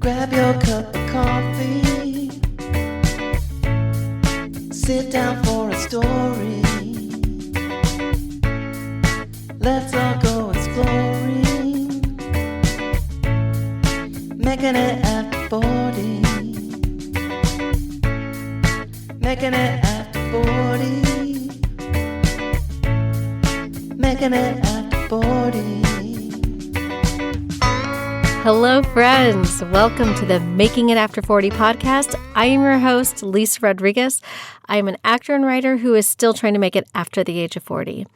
Grab your cup of coffee. Sit down for a story. Let's all go exploring. Making it after 40. Making it after 40. Making it after 40. Hello, friends. Welcome to the Making It After 40 podcast. I am your host, Lisa Rodriguez. I am an actor and writer who is still trying to make it after the age of 40.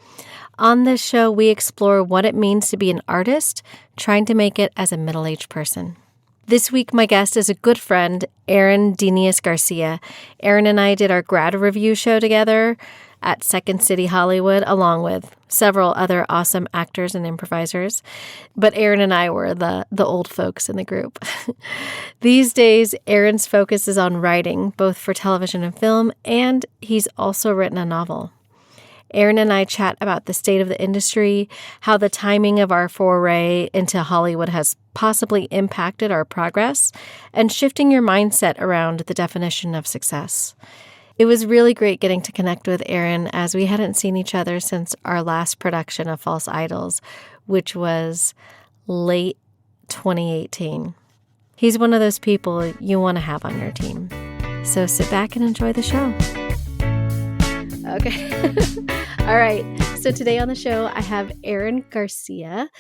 On this show, we explore what it means to be an artist trying to make it as a middle-aged person. This week, my guest is a good friend, Denius Garcia. Aaron and I did our grad review show together at Second City Hollywood, along with several other awesome actors and improvisers. But Aaron and I were the old folks in the group. These days, Aaron's focus is on writing, both for television and film, and he's also written a novel. Aaron and I chat about the state of the industry, how the timing of our foray into Hollywood has possibly impacted our progress, and shifting your mindset around the definition of success. It was really great getting to connect with Aaron, as we hadn't seen each other since our last production of False Idols, which was late 2018. He's one of those people you want to have on your team. So sit back and enjoy the show. Okay. All right. So today on the show, I have Aaron Garcia.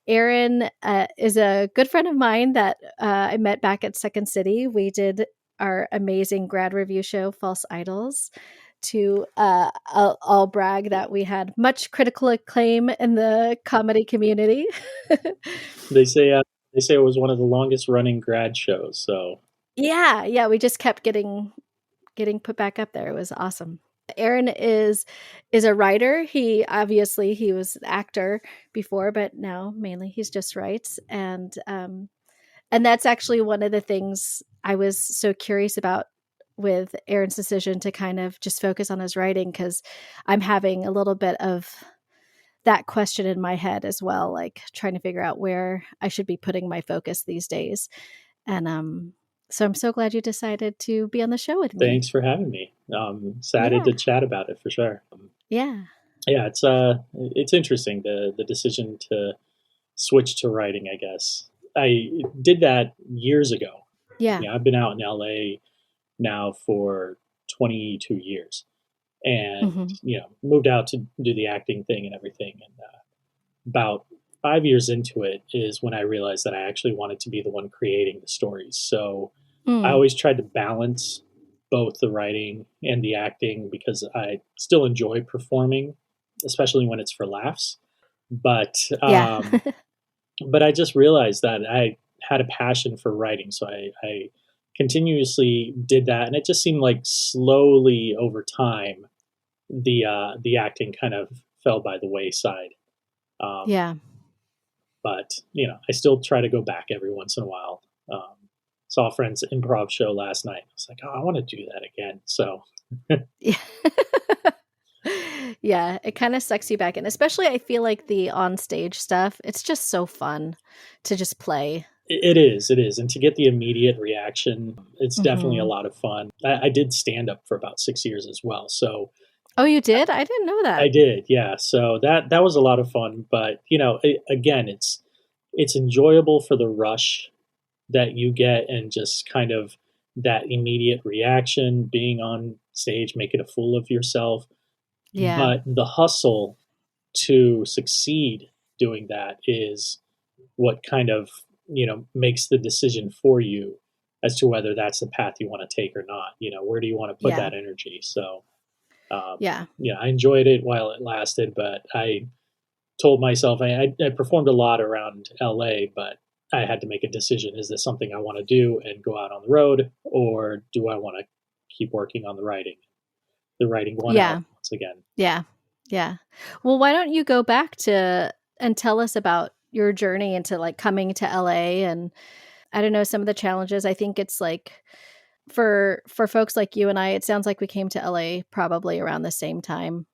Aaron is a good friend of mine that I met back at Second City. We did our amazing grad review show, False Idols, to all brag that we had much critical acclaim in the comedy community. They say it was one of the longest running grad shows. So yeah, we just kept getting put back up there. It was awesome. Aaron is a writer. He was an actor before, but now mainly he's just writes. And that's actually one of the things I was so curious about with Aaron's decision to kind of just focus on his writing, because I'm having a little bit of that question in my head as well, like trying to figure out where I should be putting my focus these days. And so I'm so glad you decided to be on the show with me. Thanks for having me. Excited to chat about it for sure. Yeah, it's interesting, the decision to switch to writing, I guess. I did that years ago. Yeah. I've been out in LA now for 22 years and, moved out to do the acting thing and everything. And about 5 years into it is when I realized that I actually wanted to be the one creating the stories. So I always tried to balance both the writing and the acting, because I still enjoy performing, especially when it's for laughs. But but I just realized that I had a passion for writing. So I continuously did that. And it just seemed like slowly over time, the acting kind of fell by the wayside. But, I still try to go back every once in a while. Saw a friend's improv show last night. I was like, I want to do that again. So yeah, it kind of sucks you back in. Especially I feel like the on-stage stuff, it's just so fun to just play. It is. And to get the immediate reaction, it's definitely a lot of fun. I did stand up for about 6 years as well. So oh, you did? I didn't know that. I did, yeah. So that was a lot of fun. But, again, it's enjoyable for the rush that you get and just kind of that immediate reaction, being on stage, making a fool of yourself. Yeah. But the hustle to succeed doing that is what kind of, makes the decision for you as to whether that's the path you want to take or not. Where do you want to put that energy? So, I enjoyed it while it lasted, but I told myself I performed a lot around LA, but I had to make a decision. Is this something I want to do and go out on the road, or do I want to keep working on the writing? The writing won out once again. Yeah. Well, why don't you go back and tell us about your journey into like coming to LA, and I don't know, some of the challenges. I think it's like for folks like you and I, it sounds like we came to LA probably around the same time.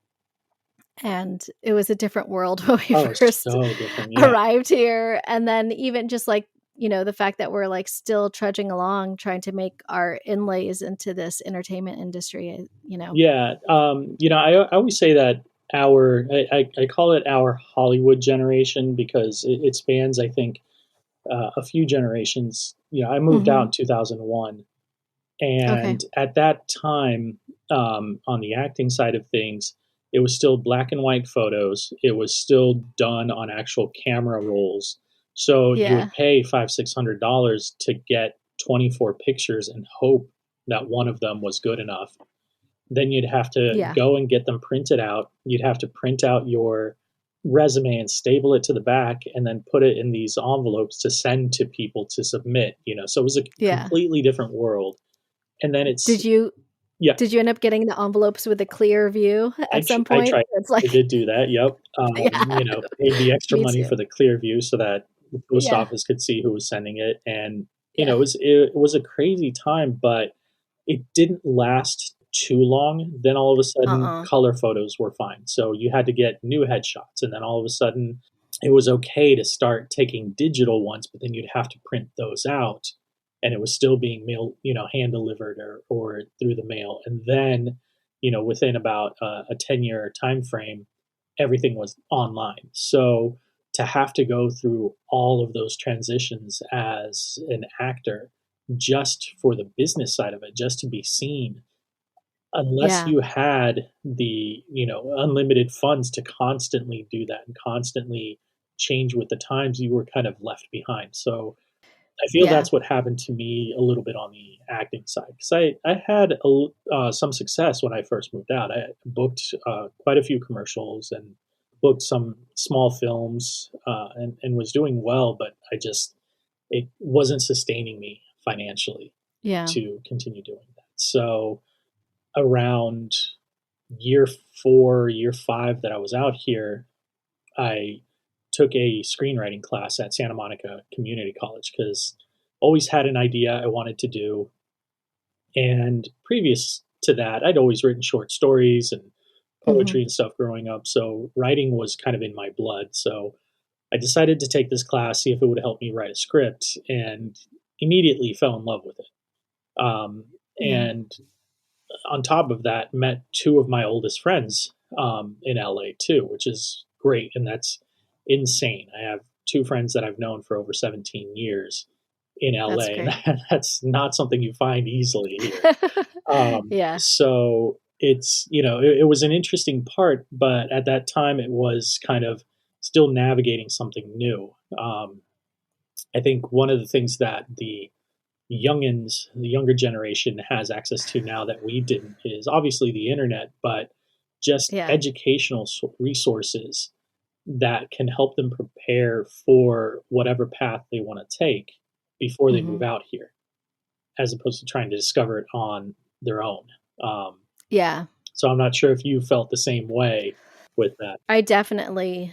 And it was a different world when we first so different, arrived here. And then even just like the fact that we're like still trudging along trying to make our inlays into this entertainment industry. Yeah. I always say that I call it our Hollywood generation because it spans, I think, a few generations. I moved out in 2001. Okay. And at that time, on the acting side of things, it was still black and white photos. It was still done on actual camera rolls. So you Yeah. would pay $500-$600 to get 24 pictures and hope that one of them was good enough. Then you'd have to Yeah. go and get them printed out. You'd have to print out your resume and staple it to the back and then put it in these envelopes to send to people to submit. So it was a Yeah. completely different world. And then Did you yeah, did you end up getting the envelopes with a clear view at some I point? tried. It's I like, did do that. Yep. yeah, Paid the extra me money too. for the clear view so that the post Yeah. office could see who was sending it. And, Yeah. it was a crazy time, but it didn't last too long. Then all of a sudden, Uh-uh. color photos were fine. So you had to get new headshots. And then all of a sudden, it was okay to start taking digital ones, but then you'd have to print those out. And it was still being mailed, hand delivered or through the mail. And then, within about a 10-year time frame, everything was online. So to have to go through all of those transitions as an actor just for the business side of it, just to be seen, unless Yeah. you had the, unlimited funds to constantly do that and constantly change with the times, you were kind of left behind. So I feel Yeah. that's what happened to me a little bit on the acting side because I had some success when I first moved out. I booked quite a few commercials and booked some small films and was doing well, but it wasn't sustaining me financially Yeah. to continue doing that. So around year 4, year 5 that I was out here, I took a screenwriting class at Santa Monica Community College because always had an idea I wanted to do. And previous to that, I'd always written short stories and Mhm. poetry and stuff growing up. So writing was kind of in my blood. So I decided to take this class, see if it would help me write a script, and immediately fell in love with it. Yeah. And on top of that, met two of my oldest friends in LA too, which is great. And that's insane. I have two friends that I've known for over 17 years in That's LA, and great. that's not something you find easily here. Yeah. So it's, it was an interesting part, but at that time it was kind of still navigating something new. I think one of the things that the younger generation has access to now that we didn't is obviously the internet, but just Yeah. educational resources that can help them prepare for whatever path they want to take before they move Mhm. out here, as opposed to trying to discover it on their own. Um, Yeah. so I'm not sure if you felt the same way with that. I definitely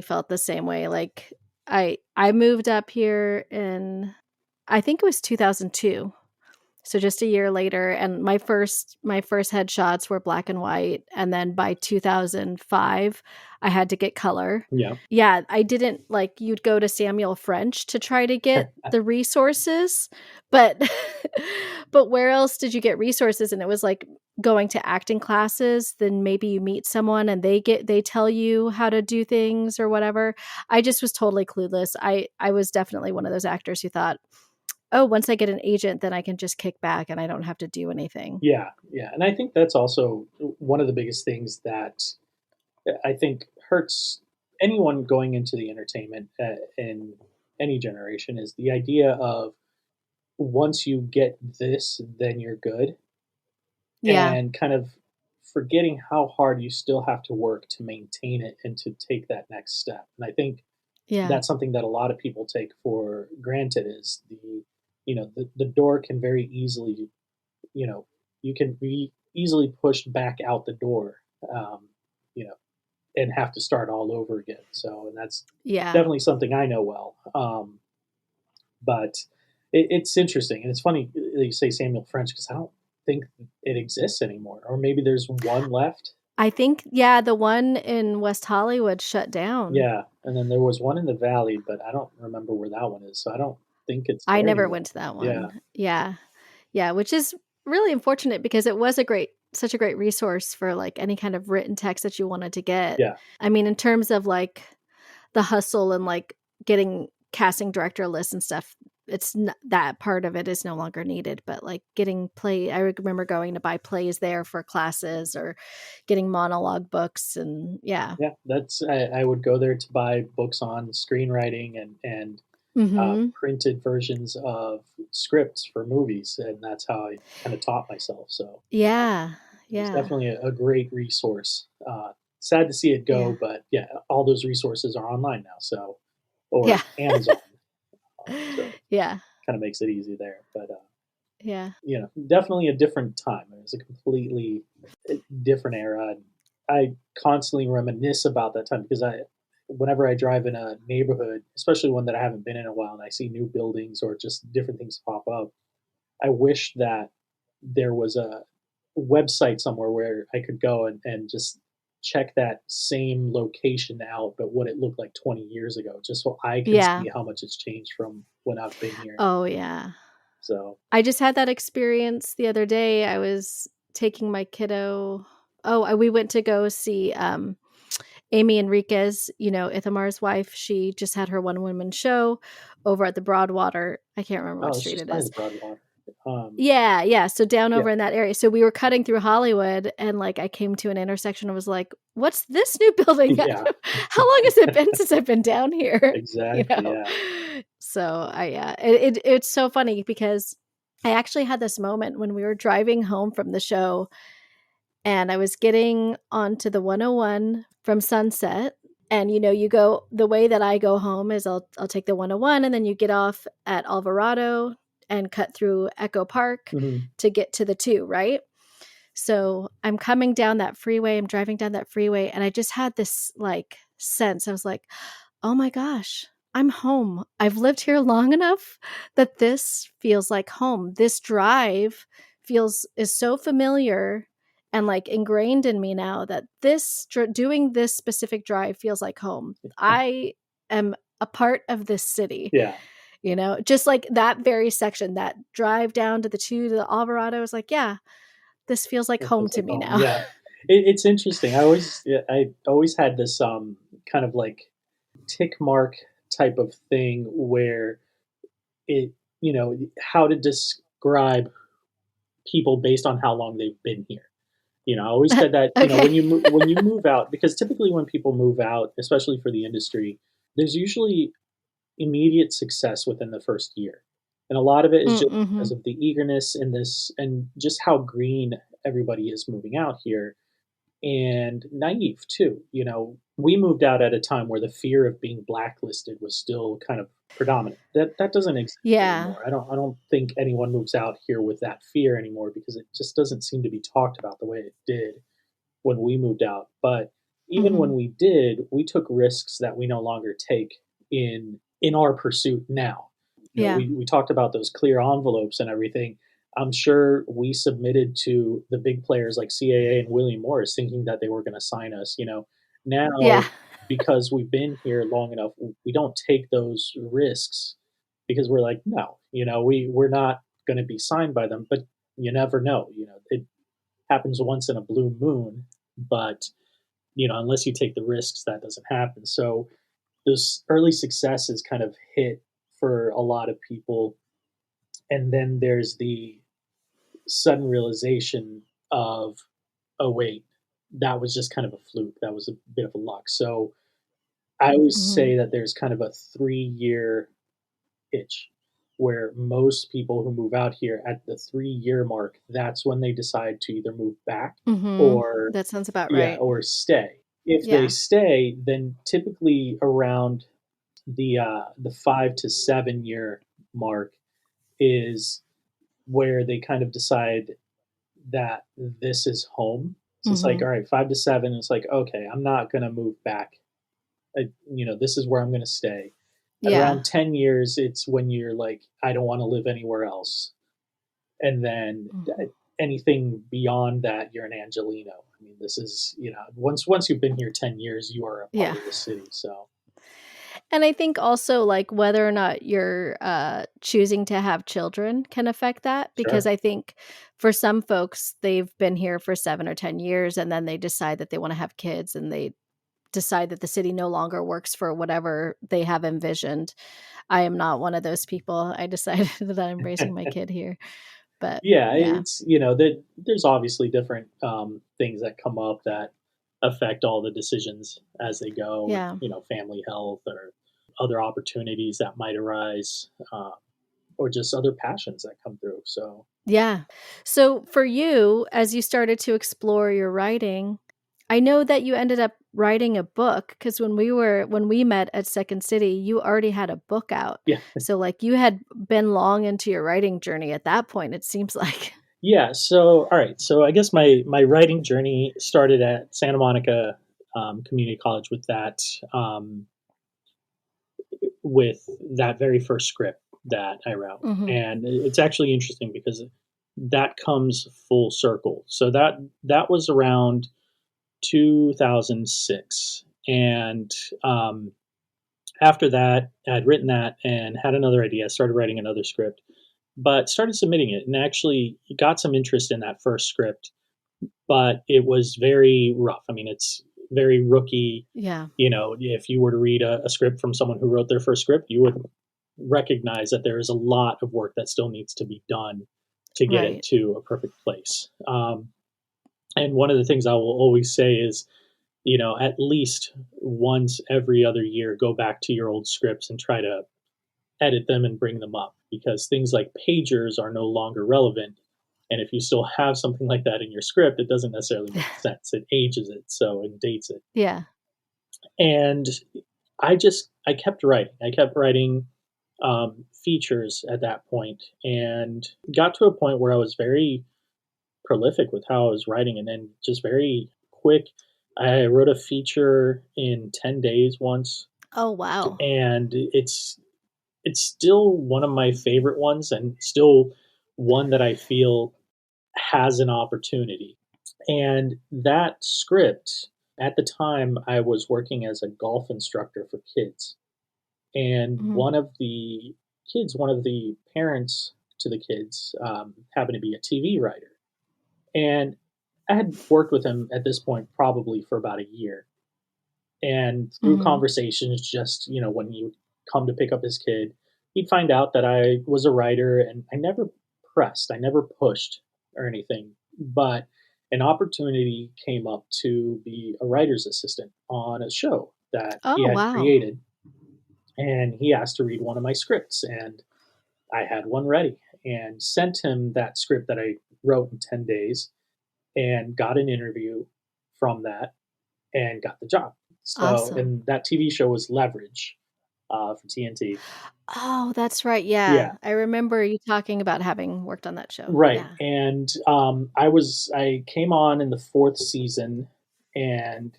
felt the same way. Like I moved up here in, I think it was 2002. So just a year later, and my first headshots were black and white, and then by 2005 I had to get color. Yeah, Yeah, I didn't, like, you'd go to Samuel French to try to get the resources, but but where else did you get resources? And it was like going to acting classes, then maybe you meet someone and they tell you how to do things or whatever. I just was totally clueless. I was definitely one of those actors who thought, "Oh, once I get an agent, then I can just kick back and I don't have to do anything." yeah, and I think that's also one of the biggest things that I think hurts anyone going into the entertainment in any generation is the idea of once you get this, then you're good, Yeah. and kind of forgetting how hard you still have to work to maintain it and to take that next step. And I think Yeah. that's something that a lot of people take for granted is the door can very easily, you know, you can be easily pushed back out the door, um, you know, and have to start all over again. So, and that's Yeah. definitely something I know well. But it's interesting, and it's funny that you say Samuel French because I don't think it exists anymore, or maybe there's one left. I think, yeah, the one in West Hollywood shut down. Yeah, And then there was one in the valley, but I don't remember where that one is. So I don't think it's I there never anymore. went to that Yeah. one. Yeah. Yeah, which is really unfortunate because it was such a great resource for like any kind of written text that you wanted to get. Yeah. I mean, in terms of like the hustle and like getting casting director lists and stuff, that part of it is no longer needed. But like getting I remember going to buy plays there for classes or getting monologue books, and yeah. Yeah, I would go there to buy books on screenwriting and Mm-hmm. printed versions of scripts for movies, and that's how I kind of taught myself. So Yeah. it was Yeah. definitely a great resource. Sad to see it Yeah. go, but yeah, all those resources are online now. So or Yeah. Amazon, so Yeah. kind of makes it easy there. But Yeah. definitely a different time. It was a completely different era. I constantly reminisce about that time because whenever I drive in a neighborhood, especially one that I haven't been in a while, and I see new buildings or just different things pop up, I wish that there was a website somewhere where I could go and just check that same location out, but what it looked like 20 years ago, just so I could Yeah. see how much it's changed from when I've been here. Oh, yeah. So I just had that experience the other day. I was taking my kiddo. We went to go see Amy Enriquez, Ithamar's wife. She just had her one woman show over at the Broadwater. I can't remember what it's street just it by is. the Broadwater. Yeah, yeah. So down Yeah, over in that area. So we were cutting through Hollywood, and like I came to an intersection and was like, "What's this new building? yeah, How long has it been since I've been down here?" You exactly. know. Yeah. So it's so funny because I actually had this moment when we were driving home from the show, and I was getting onto the 101 from Sunset. And you go the way that I go home is I'll take the 101 and then you get off at Alvarado and cut through Echo Park Mhm. to get to the 2, right? So I'm coming down that freeway, I'm driving down that freeway, and I just had this like sense. I was like, oh my gosh, I'm home. I've lived here long enough that this feels like home. This drive is so familiar and like ingrained in me now that doing this specific drive feels like home. I am a part of this city. Yeah. Just like that very section, that drive down to the 2 to the Alvarado is like, yeah, this feels like It home feels to like me home. now. Yeah. It's interesting. I always had this kind of like tick mark type of thing where it how to describe people based on how long they've been here. I always said that Okay. when you move out, because typically when people move out, especially for the industry, there's usually immediate success within the first year, and a lot of it is just Mm-hmm. because of the eagerness in this and just how green everybody is moving out here and naive too. We moved out at a time where the fear of being blacklisted was still kind of predominant. That doesn't exist Yeah. anymore. I don't think anyone moves out here with that fear anymore because it just doesn't seem to be talked about the way it did when we moved out. But even Mm-hmm. when we did, we took risks that we no longer take in our pursuit now. Yeah. We talked about those clear envelopes and everything. I'm sure we submitted to the big players like CAA and William Morris thinking that they were going to sign us. Yeah. Now because we've been here long enough, we don't take those risks because we're like, no, we're not going to be signed by them. But you never know. It happens once in a blue moon, but unless you take the risks, that doesn't happen. So those early successes kind of hit for a lot of people, and then there's the sudden realization of, oh wait, that was just kind of a fluke. That was a bit of a luck. So I always Mm-hmm. say that there's kind of a 3-year itch where most people who move out here at the 3-year mark, that's when they decide to either move back Mm-hmm. or That sounds about yeah, right. or stay. If they Yeah. stay, then typically around the 5 to 7 year mark is where they kind of decide that this is home. So it's like, Mm-hmm. all right, 5 to 7. It's like, okay, I'm not going to move back. This is where I'm going to stay. At Yeah. around 10 years, it's when you're like, I don't want to live anywhere else. And then Mm-hmm. anything beyond that, you're an Angelino. I mean, this is, once you've been here 10 years, you are a part Yeah. of the city. So, And I think also like whether or not you're choosing to have children can affect that, because Sure. I think for some folks, they've been here for 7 or 10 years and then they decide that they want to have kids and they decide that the city no longer works for whatever they have envisioned. I am not one of those people. I decided that I'm raising my kid here. But Yeah, yeah. it's that there's obviously different things that come up that affect all the decisions as they go, with Yeah. family health or other opportunities that might arise, or just other passions that come through. So Yeah. So for you, as you started to explore your writing, I know that you ended up writing a book because when we met at Second City, you already had a book out. yeah, So like you had been long into your writing journey at that point, it seems like. yeah. So all right, so I guess my writing journey started at Santa Monica Community College um, with that very first script that I wrote. Mhm. And it's actually interesting because that comes full circle. So that was around 2006, and after that, I'd written that and had another idea. I started writing another script, but started submitting it and actually got some interest in that first script. But it was very rough. I mean, it's very rookie. Yeah. If you were to read a script from someone who wrote their first script, you would recognize that there is a lot of work that still needs to be done to get it Right. to a perfect place. And one of the things I will always say is, at least once every other year, go back to your old scripts and try to edit them and bring them up, because things like pagers are no longer relevant. And if you still have something like that in your script, it doesn't necessarily make sense. It ages it so and dates it. Yeah. And I kept writing. I kept writing features at that point, and got to a point where I was very prolific with how I was writing, and then just very quick. I wrote a feature in 10 days once, Oh, wow. and it's still one of my favorite ones, and still one that I feel has an opportunity. And that script, at the time, I was working as a golf instructor for kids. And Mhm. one of the parents to the kids, happened to be a TV writer. And I had worked with him at this point probably for about a year. And through Mhm. conversations, just, when he would come to pick up his kid, he'd find out that I was a writer, and I never pressed, I never pushed or anything. But an opportunity came up to be a writer's assistant on a show that he Oh, had wow. created. And he asked to read one of my scripts. And I had one ready and sent him that script that I wrote in 10 days, and got an interview from that and got the job. So, Awesome. and that TV show was Leverage, for TNT. Oh, that's right. Yeah. Yeah, I remember you talking about having worked on that show. right. Yeah. And I came on in the fourth season and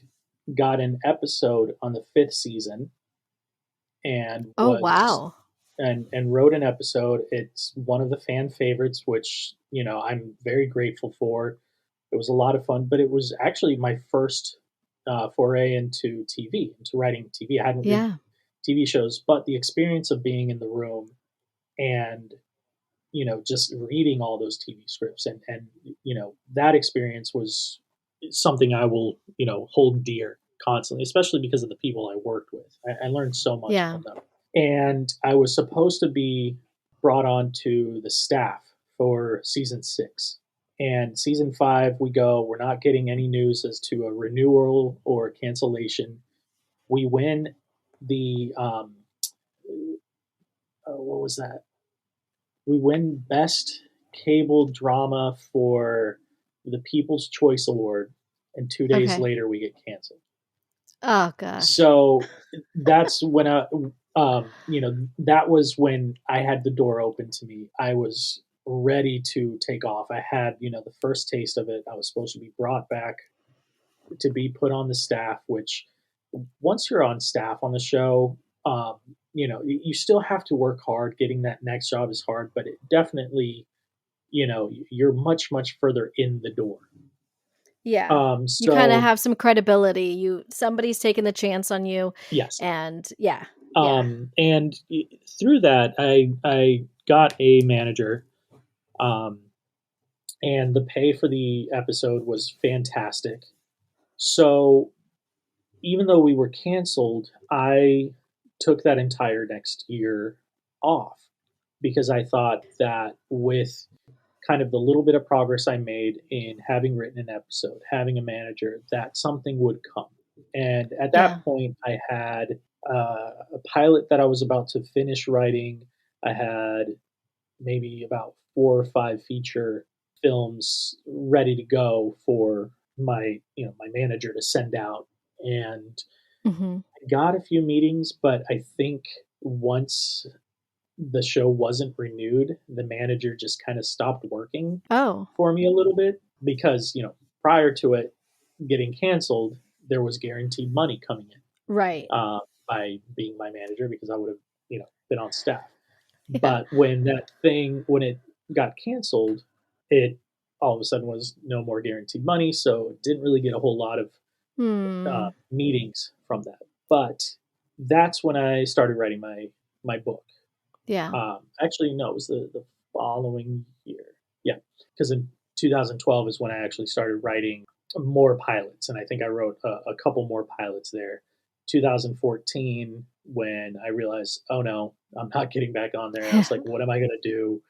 got an episode on the fifth season, and Oh, wow. wrote an episode. It's one of the fan favorites, which I'm very grateful for. It was a lot of fun, but it was actually my first foray into TV, into writing TV. I hadn't written Yeah. TV shows, but the experience of being in the room and just reading all those TV scripts, and that experience was something I will hold dear constantly, especially because of the people I worked with. I learned so much Yeah. from them, and I was supposed to be brought on to the staff for season 6. And season 5, we're not getting any news as to a renewal or cancellation. We win the what was that? We win best cable drama for the People's Choice Award, and 2 days Okay. later we get canceled. Oh, gosh. So that's when that was when I had the door open to me. I was ready to take off. I had the first taste of it. I was supposed to be brought back to be put on the staff, which once you're on staff on the show, you still have to work hard. Getting that next job is hard, but it definitely, you're much, much further in the door. Yeah. You kind of So have some credibility. Somebody's taking the chance on you. yes, And yeah. And through that, I got a manager, um, and the pay for the episode was fantastic. So even though we were canceled, I took that entire next year off because I thought that with kind of the little bit of progress I made in having written an episode, having a manager, that something would come. And at Yeah. that point, I had a pilot that I was about to finish writing. I had maybe about 4 or 5 feature films ready to go for my manager to send out, and Mm-hmm. I got a few meetings, but I think once the show wasn't renewed, the manager just kind of stopped working Oh, for me a little bit because, prior to it getting canceled, there was guaranteed money coming in right. by being my manager because I would have, been on staff. Yeah. But when it got canceled, it all of a sudden was no more guaranteed money. So it didn't really get a whole lot of Hmm. meetings from that. But that's when I started writing my book. Yeah. Actually, no, it was the following year. Yeah, because in 2012 is when I actually started writing more pilots, and I think I wrote a couple more pilots there. 2014, when I realized, oh no, I'm not getting back on there. I was like, what am I going to do?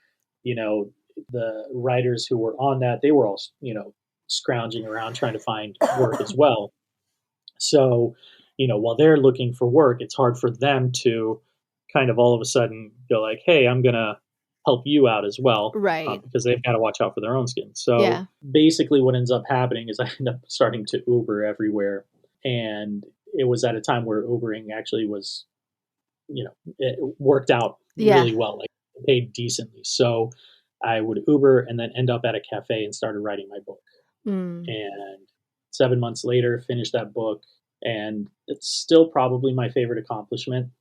You know, the writers who were on that, they were all, scrounging around trying to find work as well. So, while they're looking for work, it's hard for them to kind of all of a sudden go like, "Hey, I'm gonna help you out as well," Right. because they've got to watch out for their own skin. So Yeah. basically, what ends up happening is I end up starting to Uber everywhere, and it was at a time where Ubering actually was, it worked out Yeah. really well, like paid decently. So I would Uber and then end up at a cafe and started writing my book. Mm. And 7 months later, finished that book, and it's still probably my favorite accomplishment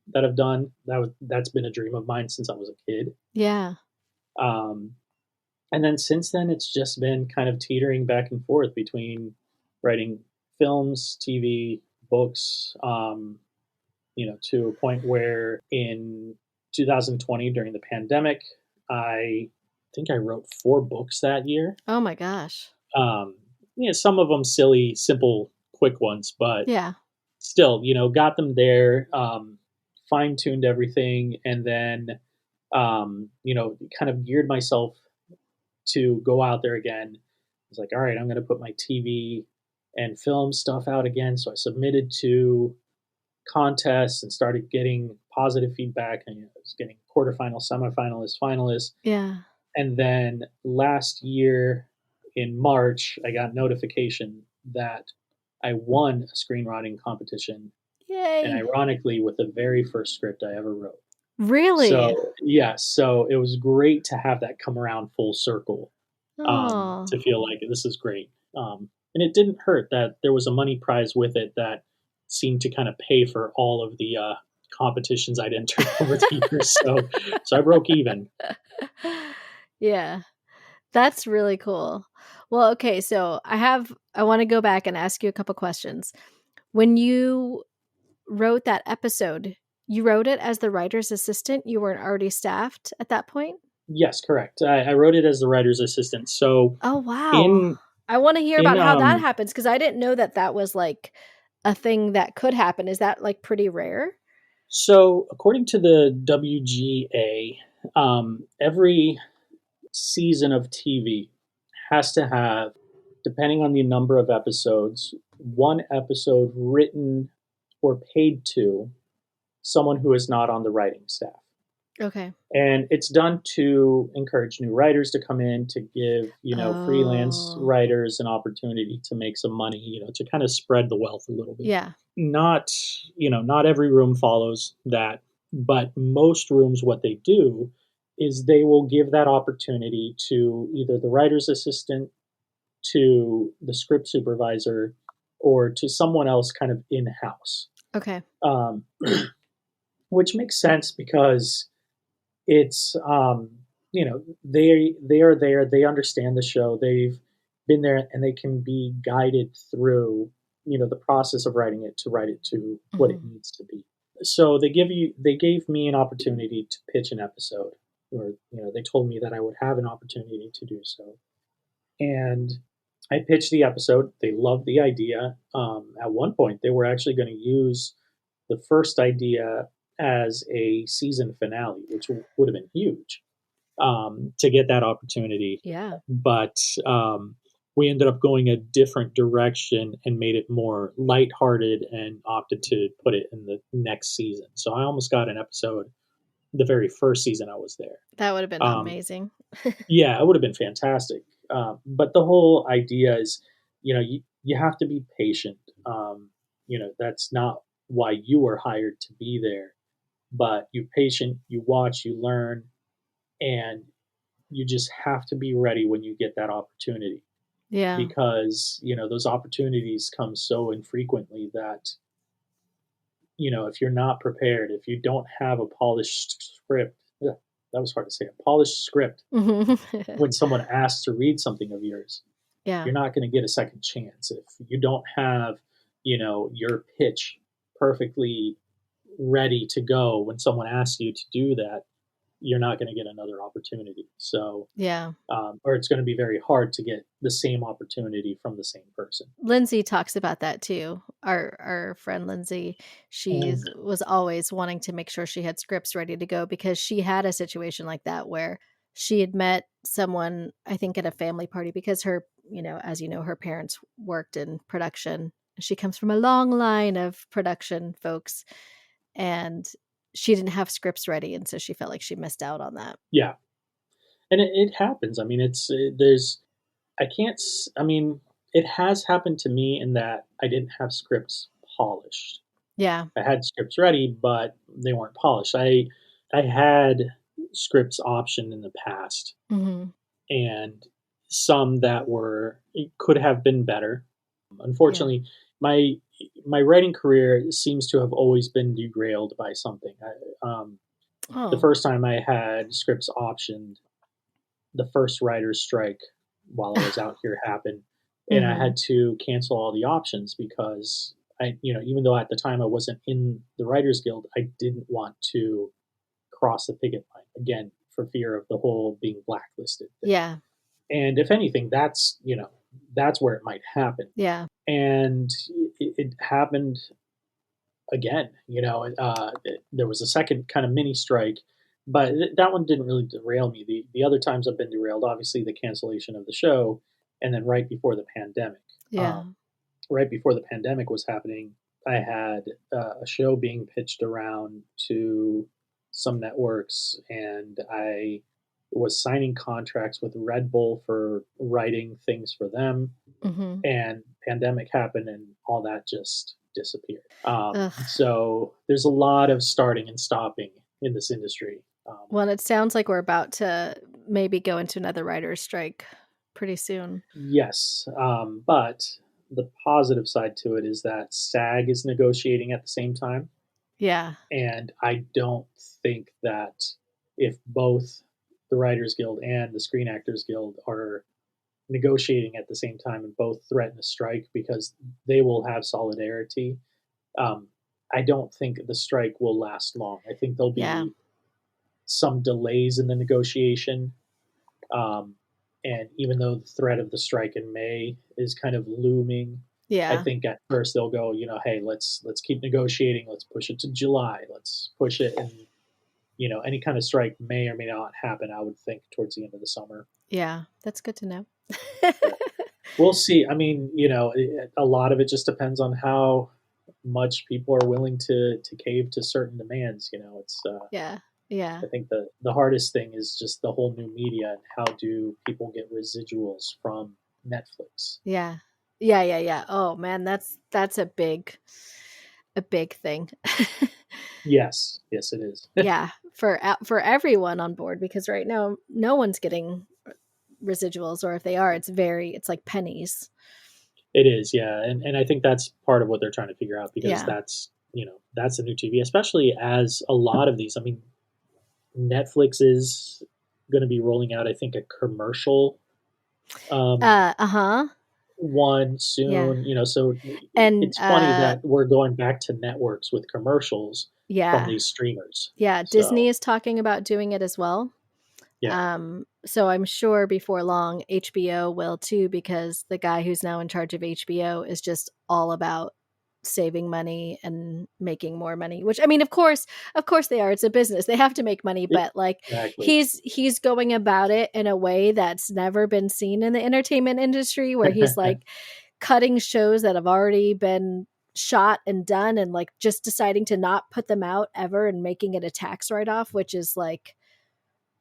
that I've done. That's been a dream of mine since I was a kid. Yeah. Um, and then since then, it's just been kind of teetering back and forth between writing films, TV, books. To a point where in 2020 during the pandemic, I think I wrote 4 books that year. Oh my gosh. Um, some of them silly, simple, quick ones, but Yeah. still, got them there, fine tuned everything, and then, kind of geared myself to go out there again. I was like, all right, I'm going to put my TV and film stuff out again. So I submitted to contests and started getting positive feedback, and I was getting quarterfinal, semifinalists, finalists. Yeah. And then last year in March, I got notification that I won a screenwriting competition, and Yay. ironically, with the very first script I ever wrote. Really? So, yeah, so it was great to have that come around full circle, Oh. to feel like this is great. And it didn't hurt that there was a money prize with it that seemed to kind of pay for all of the competitions I'd entered over the years. So I broke even. Yeah. That's really cool. Well, okay, so I want to go back and ask you a couple questions. When you wrote that episode, you wrote it as the writer's assistant? You weren't already staffed at that point? Yes, correct. I wrote it as the writer's assistant. So Oh, wow. in I want to hear in about how that happens because I didn't know that that was like a thing that could happen. Is that like pretty rare? so according to the WGA, every season of TV has to have, depending on the number of episodes, one episode written or paid to someone who is not on the writing staff. Okay. And it's done to encourage new writers to come in, to give, freelance Oh. writers an opportunity to make some money, to kind of spread the wealth a little bit. Yeah. Not every room follows that, but most rooms, what they do is they will give that opportunity to either the writer's assistant, to the script supervisor, or to someone else kind of in-house. Okay. Which makes sense because it's they are there, they understand the show, they've been there, and they can be guided through the process of writing it to write it to what it Mhm. needs to be. So they gave me an opportunity to pitch an episode, or they told me that I would have an opportunity to do so, and I pitched the episode. They loved the idea. At one point, they were actually going to use the first idea as a season finale, which would have been huge, to get that opportunity. Yeah. But we ended up going a different direction and made it more lighthearted and opted to put it in the next season. So I almost got an episode the very first season I was there. That would have been amazing. Yeah, it would have been fantastic. But the whole idea is, you have to be patient. That's not why you were hired to be there, but you're patient, you watch, you learn, and you just have to be ready when you get that opportunity. Yeah. Because, those opportunities come so infrequently that, if you're not prepared, if you don't have a polished script, that was hard to say, a polished script, when someone asks to read something of yours, Yeah. you're not going to get a second chance. If you don't have, your pitch perfectly ready to go when someone asks you to do that, you're not going to get another opportunity. So, Yeah. or it's going to be very hard to get the same opportunity from the same person. Lindsay talks about that too. Our friend Lindsay, she was always wanting to make sure she had scripts ready to go because she had a situation like that where she had met someone, I think at a family party, because her, as you know, her parents worked in production. She comes from a long line of production folks, and she didn't have scripts ready, and so she felt like she missed out on that. Yeah. And it happens. I mean, it has happened to me in that I didn't have scripts polished. Yeah. I had scripts ready, but they weren't polished. I had scripts optioned in the past, and some that could have been better. Unfortunately, my writing career seems to have always been derailed by something. The first time I had scripts optioned, the first writer's strike while I was out here happened, and I had to cancel all the options because even though at the time I wasn't in the Writers Guild, I didn't want to cross the picket line again for fear of the whole being blacklisted thing. Yeah. And if anything, that's where it might happen. Yeah. And it happened again. There was a second kind of mini strike, but that one didn't really derail me. The other times I've been derailed, obviously the cancellation of the show, and then right before the pandemic. Yeah. Right before the pandemic was happening, I had a show being pitched around to some networks, and I was signing contracts with Red Bull for writing things for them. And pandemic happened, and all that just disappeared. So there's a lot of starting and stopping in this industry. Well, it sounds like we're about to maybe go into another writer's strike pretty soon. Yes, but the positive side to it is that SAG is negotiating at the same time. Yeah. And I don't think that if both the Writers Guild and the Screen Actors Guild are negotiating at the same time and both threaten a strike because they will have solidarity, I don't think the strike will last long. I think there'll be some delays in the negotiation. And even though the threat of the strike in May is kind of looming, I think at first they'll go, hey, let's keep negotiating. Let's push it to July. Let's push it. And, any kind of strike may or may not happen, I would think, towards the end of the summer. Yeah, that's good to know. We'll see. I mean, a lot of it just depends on how much people are willing to cave to certain demands. It's Yeah. I think the hardest thing is just the whole new media and how do people get residuals from Netflix. Yeah. Oh man, that's a big thing. Yes, it is. Yeah, for everyone on board, because right now no one's getting residuals, or if they are, it's like pennies. It is, yeah, and I think that's part of what they're trying to figure out, because that's the new TV, especially as a lot of these. I mean, Netflix is going to be rolling out, I think, a commercial. one Yeah. soon, so And it's funny that we're going back to networks with commercials from yeah. these streamers. Yeah, Disney So, is talking about doing it as well. yeah. So I'm sure before long HBO will too, because the guy who's now in charge of HBO is just all about saving money and making more money, which I mean, of course they are. It's a business. They have to make money, but like Exactly. he's going about it in a way that's never been seen in the entertainment industry, where he's like cutting shows that have already been shot and done and like just deciding to not put them out ever and making it a tax write-off, which is like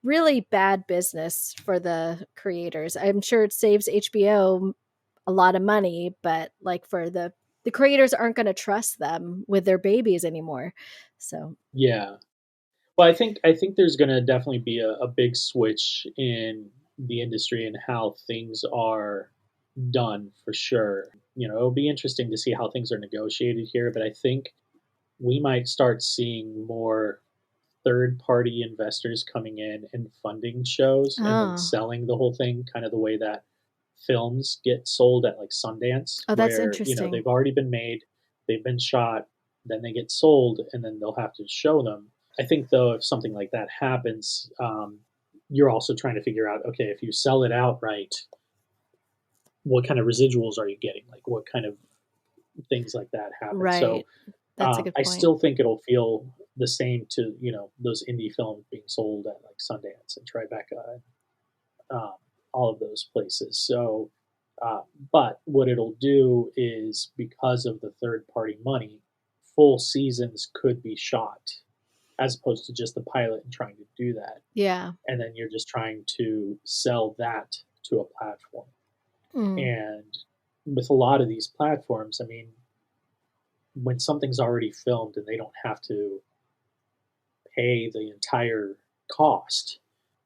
really bad business for the creators. I'm sure it saves HBO a lot of money, but like for the creators aren't going to trust them with their babies anymore. So, Yeah. Well, I think there's going to definitely be a big switch in the industry and how things are done for sure. It'll be interesting to see how things are negotiated here, but I think we might start seeing more third party investors coming in and funding shows and then oh, selling the whole thing, kind of the way that films get sold at like Sundance, oh, that's where interesting. they've already been made, they've been shot, then they get sold, and then they'll have to show them. I think though, if something like that happens, you're also trying to figure out, okay, if you sell it outright, what kind of residuals are you getting? Like, what kind of things like that happen? So Right. That's a good I point. still think it'll feel the same to those indie films being sold at like Sundance and Tribeca, um, all of those places. So, uh, but what it'll do is, because of the third party money, full seasons could be shot as opposed to just the pilot and trying to do that. Yeah. And then you're just trying to sell that to a platform. Mm. And with a lot of these platforms, I mean, when something's already filmed and they don't have to pay the entire cost,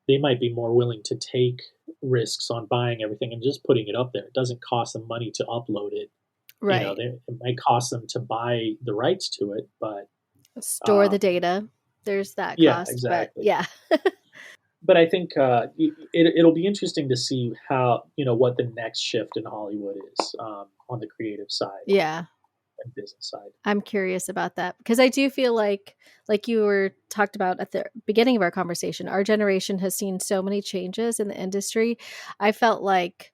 they might be more willing to take risks on buying everything and just putting it up there. It doesn't cost them money to upload it. Right. It might cost them to buy the rights to it, but Store the um, data. There's that yeah, cost, but exactly. yeah. But I think it'll be interesting to see how what the next shift in Hollywood is, on the creative side Yeah. and business side. I'm curious about that because I do feel like you were talked about at the beginning of our conversation, our generation has seen so many changes in the industry. I felt like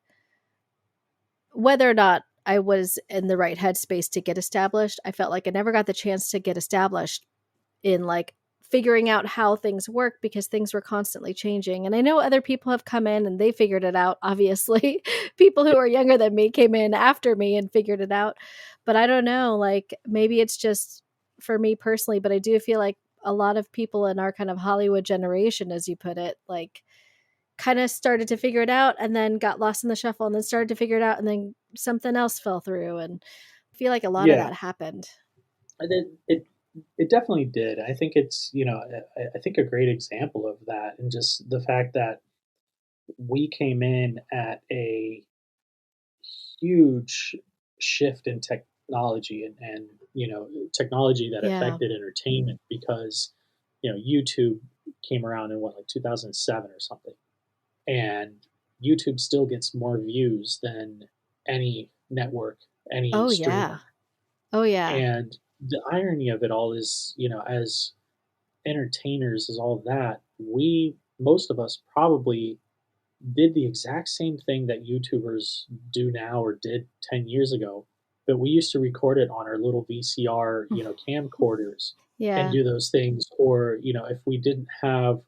whether or not I was in the right headspace to get established, I felt like I never got the chance to get established in like figuring out how things work because things were constantly changing. And I know other people have come in and they figured it out. Obviously, people who are younger than me came in after me and figured it out. But I don't know, like maybe it's just for me personally, but I do feel like a lot of people in our kind of Hollywood generation, as you put it, like kind of started to figure it out and then got lost in the shuffle and then started to figure it out and then something else fell through. And I feel like a lot of Yeah, that happened. and it definitely did. I think it's I think a great example of that, and just the fact that we came in at a huge shift in technology, and technology that Yeah. affected entertainment, because YouTube came around in what, like 2007 or something, and YouTube still gets more views than any network, any Oh, yeah. streamer. Oh, yeah. And the irony of it all is, as entertainers, is all that, we, most of us, probably did the exact same thing that YouTubers do now or did 10 years ago, but we used to record it on our little VCR, camcorders, and Yeah. do those things. Or, if we didn't have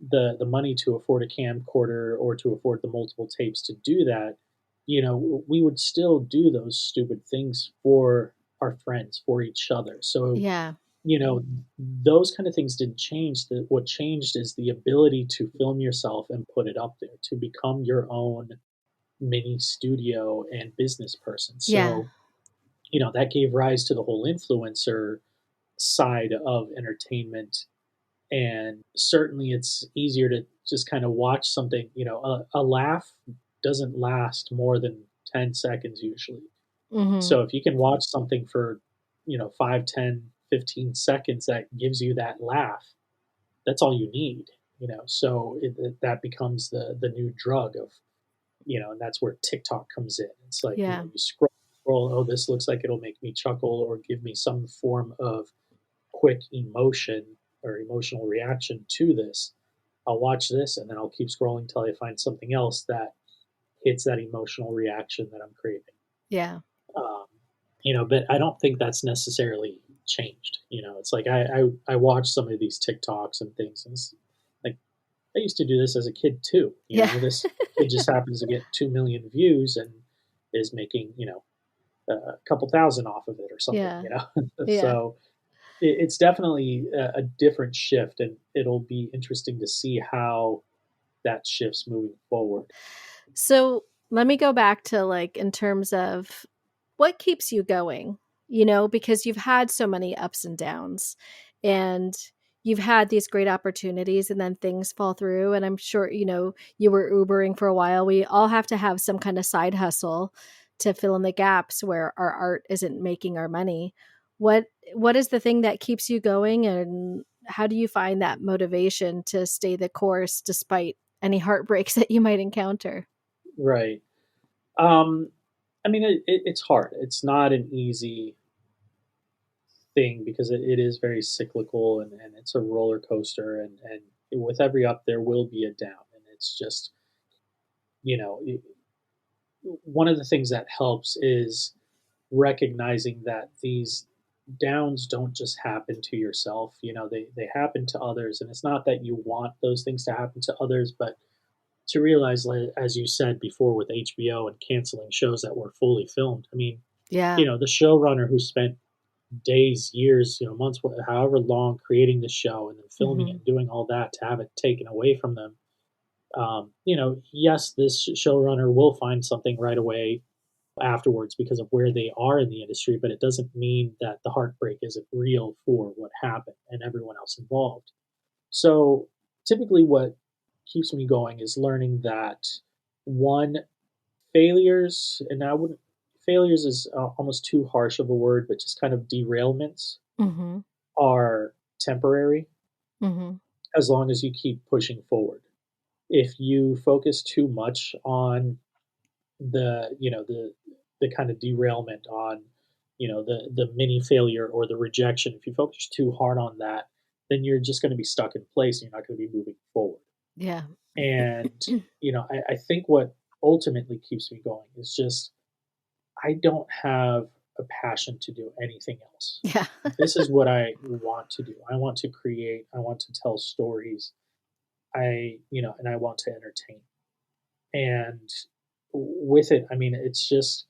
the money to afford a camcorder or to afford the multiple tapes to do that, we would still do those stupid things for our friends, for each other. So, Yeah. you know, those kind of things didn't change. That What changed is the ability to film yourself and put it up there, to become your own mini studio and business person. Yeah. So, that gave rise to the whole influencer side of entertainment. And certainly it's easier to just kind of watch something. A laugh doesn't last more than 10 seconds usually. Mhm. So if you can watch something for 5, 10, 15 seconds that gives you that laugh, that's all you need. So that becomes the new drug of and that's where TikTok comes in. It's like, Yeah. you scroll, oh, this looks like it'll make me chuckle or give me some form of quick emotion or emotional reaction to this. I'll watch this and then I'll keep scrolling until I find something else that hits that emotional reaction that I'm craving. Yeah. Um, but I don't think that's necessarily changed. It's like I watch some of these TikToks and things, and it's like I used to do this as a kid too. Yeah. This kid just happens to get 2 million views and is making a couple thousand off of it or something. Yeah. Yeah. So it's definitely a different shift, and it'll be interesting to see how that shifts moving forward. So let me go back to like in terms of what keeps you going, because you've had so many ups and downs and you've had these great opportunities and then things fall through. And I'm sure, you were Ubering for a while. We all have to have some kind of side hustle to fill in the gaps where our art isn't making our money. What is the thing that keeps you going, and how do you find that motivation to stay the course despite any heartbreaks that you might encounter? Right. I mean, it's hard. It's not an easy thing because it is very cyclical, and it's a roller coaster, and with every up there will be a down, and it's just you know it, one of the things that helps is recognizing that these downs don't just happen to yourself. They happen to others, and it's not that you want those things to happen to others, but to realize, like, as you said before, with HBO and canceling shows that were fully filmed. I mean, Yeah. the showrunner who spent days, years, months, however long, creating the show and then filming it Hmm. and doing all that, to have it taken away from them. Yes, this showrunner will find something right away afterwards because of where they are in the industry, but it doesn't mean that the heartbreak isn't real for what happened and everyone else involved. So typically, what keeps me going is learning that, one, failures, and I wouldn't, failures is almost too harsh of a word, but just kind of derailments Hmm. are temporary Hmm. as long as you keep pushing forward. If you focus too much on the kind of derailment, on the mini failure or the rejection, if you focus too hard on that, then you're just going to be stuck in place and you're not going to be moving forward. Yeah. And I think what ultimately keeps me going is just, I don't have a passion to do anything else. Yeah. This is what I want to do. I want to create, I want to tell stories. And I want to entertain. And with it, I mean, it's just,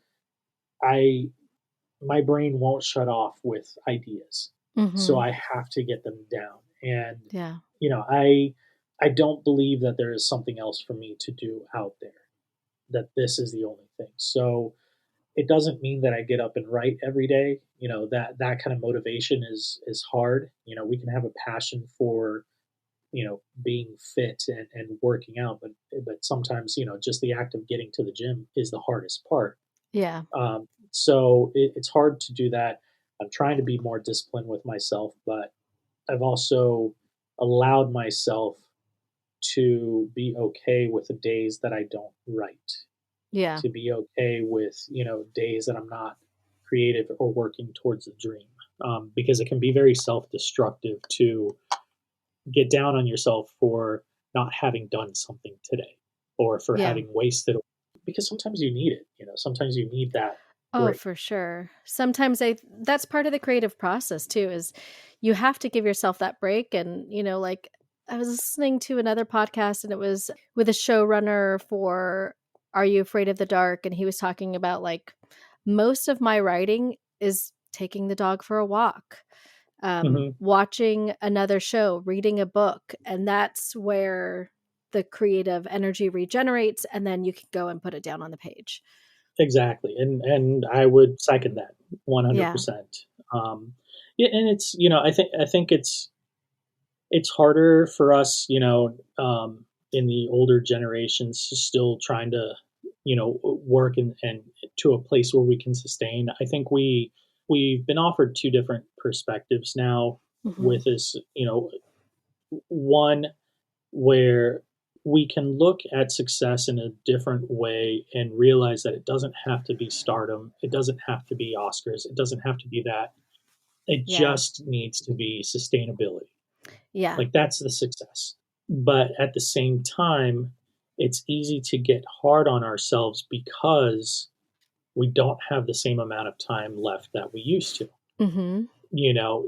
I my brain won't shut off with ideas. So Hmm. I have to get them down. And Yeah. I don't believe that there is something else for me to do out there, that this is the only thing. So it doesn't mean that I get up and write every day. That kind of motivation is hard. We can have a passion for being fit and working out, but sometimes just the act of getting to the gym is the hardest part. Yeah. So it's hard to do that. I'm trying to be more disciplined with myself, but I've also allowed myself to be okay with the days that I don't write, Yeah. to be okay with days that I'm not creative or working towards a dream, because it can be very self-destructive to get down on yourself for not having done something today, or for Yeah. having wasted, because sometimes you need it. Sometimes you need that Oh, break. for sure. Sometimes that's part of the creative process too, is you have to give yourself that break. And, like I was listening to another podcast and it was with a showrunner for Are You Afraid of the Dark? And he was talking about like most of my writing is taking the dog for a walk, Hmm. watching another show, reading a book. And that's where the creative energy regenerates. And then you can go and put it down on the page. Exactly, and I would second that Yeah. 100%. Um, yeah, and it's I think it's harder for us, in the older generations, still trying to work and to a place where we can sustain. I think we've been offered two different perspectives now Hmm. with this, one where we can look at success in a different way and realize that it doesn't have to be stardom. It doesn't have to be Oscars. It doesn't have to be that. It Yeah. just needs to be sustainability. Yeah. Like that's the success. But at the same time, it's easy to get hard on ourselves because we don't have the same amount of time left that we used to, Mhm.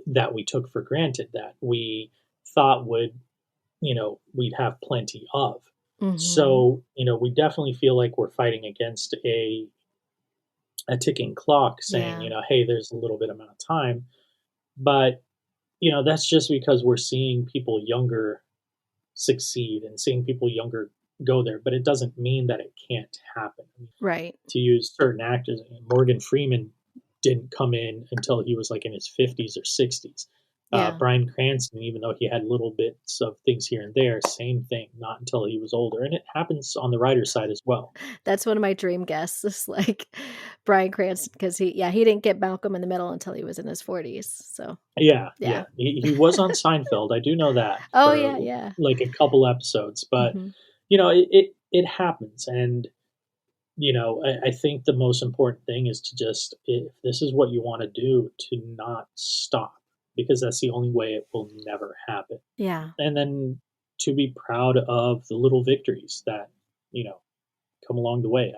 that we took for granted, that we thought we'd have plenty of. Mhm. So, we definitely feel like we're fighting against a ticking clock saying, Yeah. hey, there's a little bit amount of time. But, that's just because we're seeing people younger succeed and seeing people younger go there. But it doesn't mean that it can't happen. Right. To use certain actors, Morgan Freeman didn't come in until he was like in his 50s or 60s. Yeah. Bryan Cranston, even though he had little bits of things here and there, same thing, not until he was older. And it happens on the writer's side as well. That's one of my dream guests is like Bryan Cranston because he didn't get Malcolm in the Middle until he was in his 40s. So, Yeah, yeah. yeah. He was on Seinfeld. I do know that Oh, for yeah, yeah. like a couple episodes, but Mhm. it happens. And I think the most important thing is to just, if this is what you want to do, to not stop, because that's the only way it will never happen. Yeah. And then to be proud of the little victories that, you know, come along the way.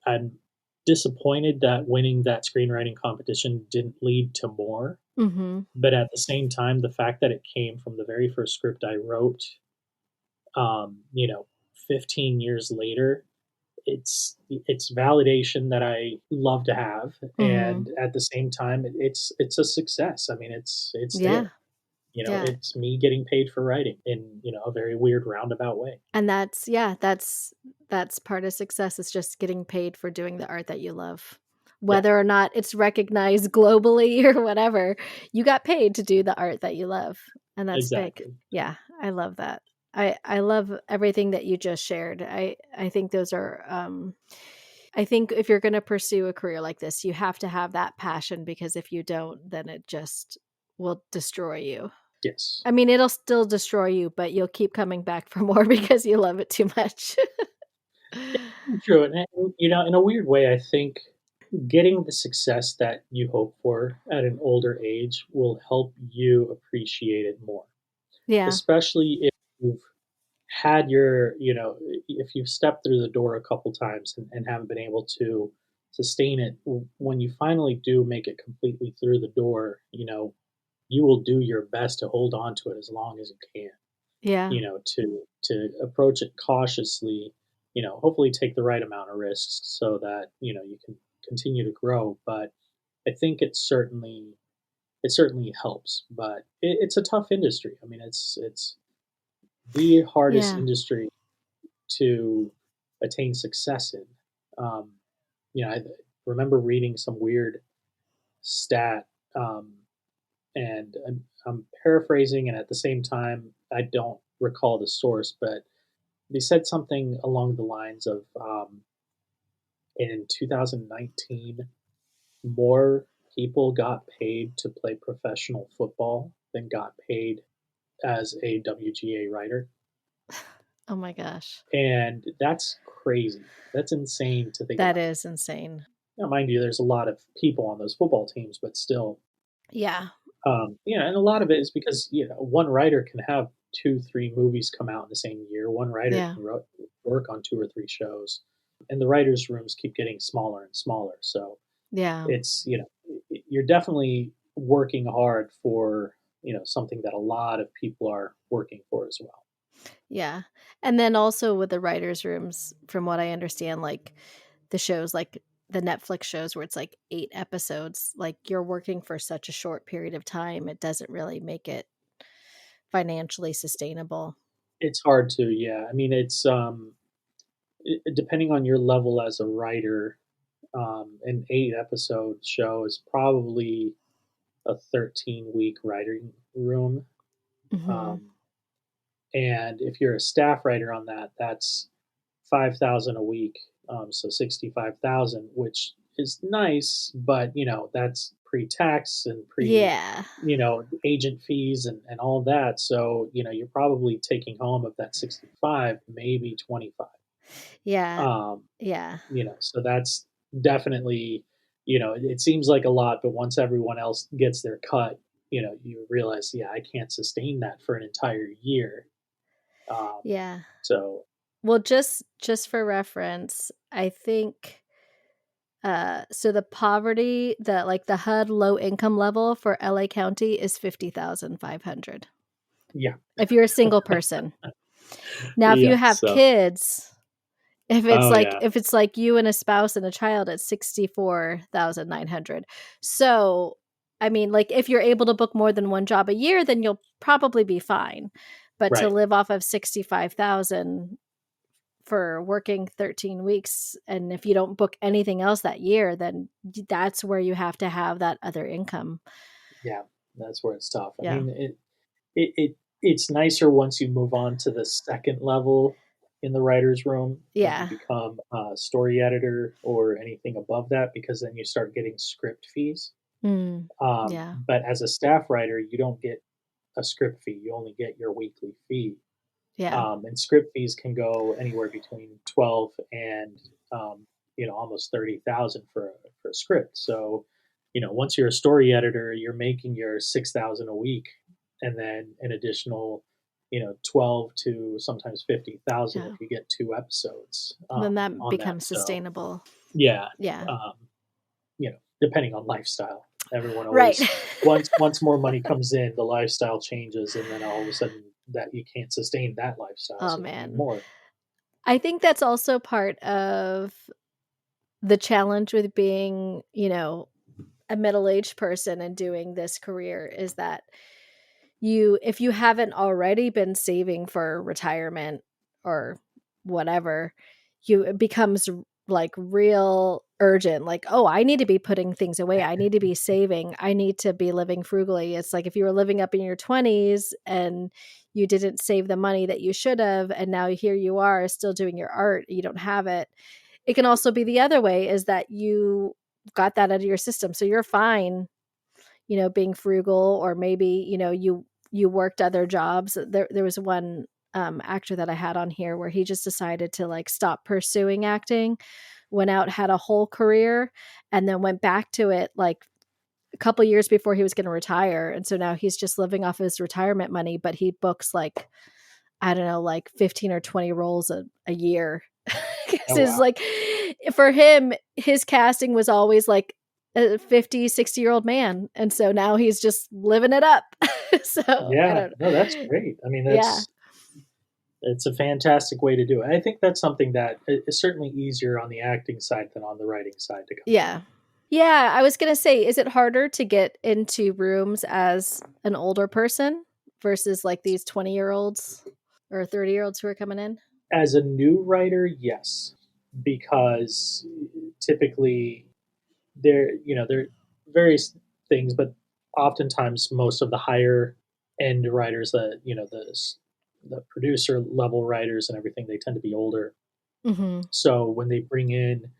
I'm disappointed that winning that screenwriting competition didn't lead to more. Mhm. But at the same time, the fact that it came from the very first script I wrote, um, you know, 15 years later, it's validation that I love to have, Mhm. and at the same time, it's a success. I mean, it's Yeah. there. Yeah. It's me getting paid for writing in a very weird roundabout way. And that's part of success is just getting paid for doing the art that you love. Yeah, Whether or not it's recognized globally or whatever, you got paid to do the art that you love, and that's big. exactly. Yeah, I love that. I love everything that you just shared. I think those are I think if you're going to pursue a career like this, you have to have that passion because if you don't, then it just will destroy you. Yes. I mean, it'll still destroy you, but you'll keep coming back for more because you love it too much. True, and in a weird way, I think getting the success that you hope for at an older age will help you appreciate it more, Yeah. especially if you've had if you've stepped through the door a couple times and haven't been able to sustain it. When you finally do make it completely through the door, you will do your best to hold on to it as long as you can. Yeah. To approach it cautiously, hopefully take the right amount of risks so that, you can continue to grow. But I think it certainly helps, but it's a tough industry. I mean, it's the hardest Yeah. industry to attain success in. Um, I remember reading some weird stat, and I'm paraphrasing, and at the same time, I don't recall the source, but they said something along the lines of, in 2019, more people got paid to play professional football than got paid as a WGA writer. Oh my gosh. And that's crazy. That's insane to think That about. is insane. Now, mind you, there's a lot of people on those football teams, but still, Yeah. and a lot of it is because one writer can have 2, 3 movies come out in the same year. One writer Yeah. can work on 2 or 3 shows, and the writers' rooms keep getting smaller and smaller. So Yeah. it's you're definitely working hard for something that a lot of people are working for as well. Yeah. And then also with the writers' rooms, from what I understand, like the shows, like the Netflix shows where it's like 8 episodes, like you're working for such a short period of time, it doesn't really make it financially sustainable. It's hard to, yeah. I mean, it's depending on your level as a writer, an 8 episode show is probably a 13-week writing room. Mhm. Um, and if you're a staff writer on that, that's 5,000 a week, so 65,000, which is nice, but that's pre-tax and Yeah. agent fees and all that. So, you're probably taking home of that 65, maybe 25. Yeah. Um, Yeah. so that's definitely, it seems like a lot, but once everyone else gets their cut, you realize, yeah, I can't sustain that for an entire year. Um, Yeah. so Well, just for reference, I think so the poverty, the HUD low income level for LA County is 50,500. yeah, If you're a single person. Now, if you yeah. have So, kids, oh yeah, if it's like you and a spouse and a child, it's 64,900. So, I mean, like if you're able to book more than one job a year, then you'll probably be fine. But to right. live off of 65,000 for working 13 weeks, and if you don't book anything else that year, then that's where you have to have that other income. Yeah, that's where it's tough. I Yeah. mean, it's nicer once you move on to the second level in the writer's room and you Yeah. become a story editor or anything above that, because then you start getting script fees. Mm. Yeah. But as a staff writer, you don't get a script fee. You only get your weekly fee. Yeah. And script fees can go anywhere between 12 and almost 30,000 for a script. So, once you're a story editor, you're making your 6,000 a week, and then an additional 12 to sometimes 50,000 Yeah. if you get 2 episodes Then that on that. becomes So sustainable. yeah, Yeah. depending on lifestyle, everyone Right. always once more money comes in, the lifestyle changes, and then all of a sudden that you can't sustain that lifestyle, Oh so you need man. more. I think that's also part of the challenge with being, a middle-aged person and doing this career is that if you haven't already been saving for retirement or whatever, it becomes like real urgent, like, oh, I need to be putting things away, I need to be saving, I need to be living frugally. It's like if you were living up in your 20s and you didn't save the money that you should have, and now here you are still doing your art, you don't have it. It can also be the other way, is that you got that out of your system, so you're fine, being frugal, or maybe, you worked other jobs. There was one actor that I had on here where he just decided to like stop pursuing acting, went out, had a whole career, and then went back to it like a couple years before he was going to retire. And so now he's just living off his retirement money, but he books like, I don't know, like 15 or 20 roles a year. Oh It's wow. like, for him, his casting was always like a 50, 60-year-old man. And so now he's just living it up. So I Yeah, don't no, that's great. I mean, Yeah. it's a fantastic way to do it. I think that's something that is certainly easier on the acting side than on the writing side to come by. Yeah. Yeah. I was going to say, is it harder to get into rooms as an older person versus like these 20-year-olds or 30-year-olds who are coming in? As a new writer, yes, because typically there are various things, but oftentimes most of the higher end writers, the producer level writers and everything, they tend to be older. Mm-hmm. So when they bring in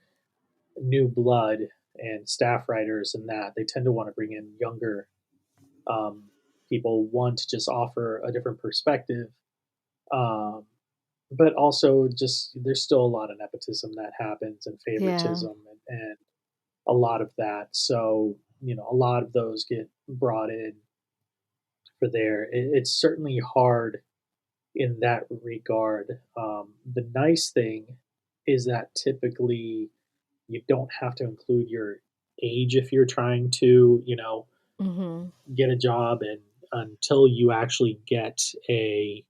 new blood and staff writers and that, they tend to want to bring in younger um, people, one to just offer a different perspective, um, but also just there's still a lot of nepotism that happens and Yeah. favoritism and a lot of that. So a lot of those get brought in for there. It's certainly hard in that regard. The nice thing is that typically you don't have to include your age if you're trying to, Mm-hmm. get a job, and until you actually get a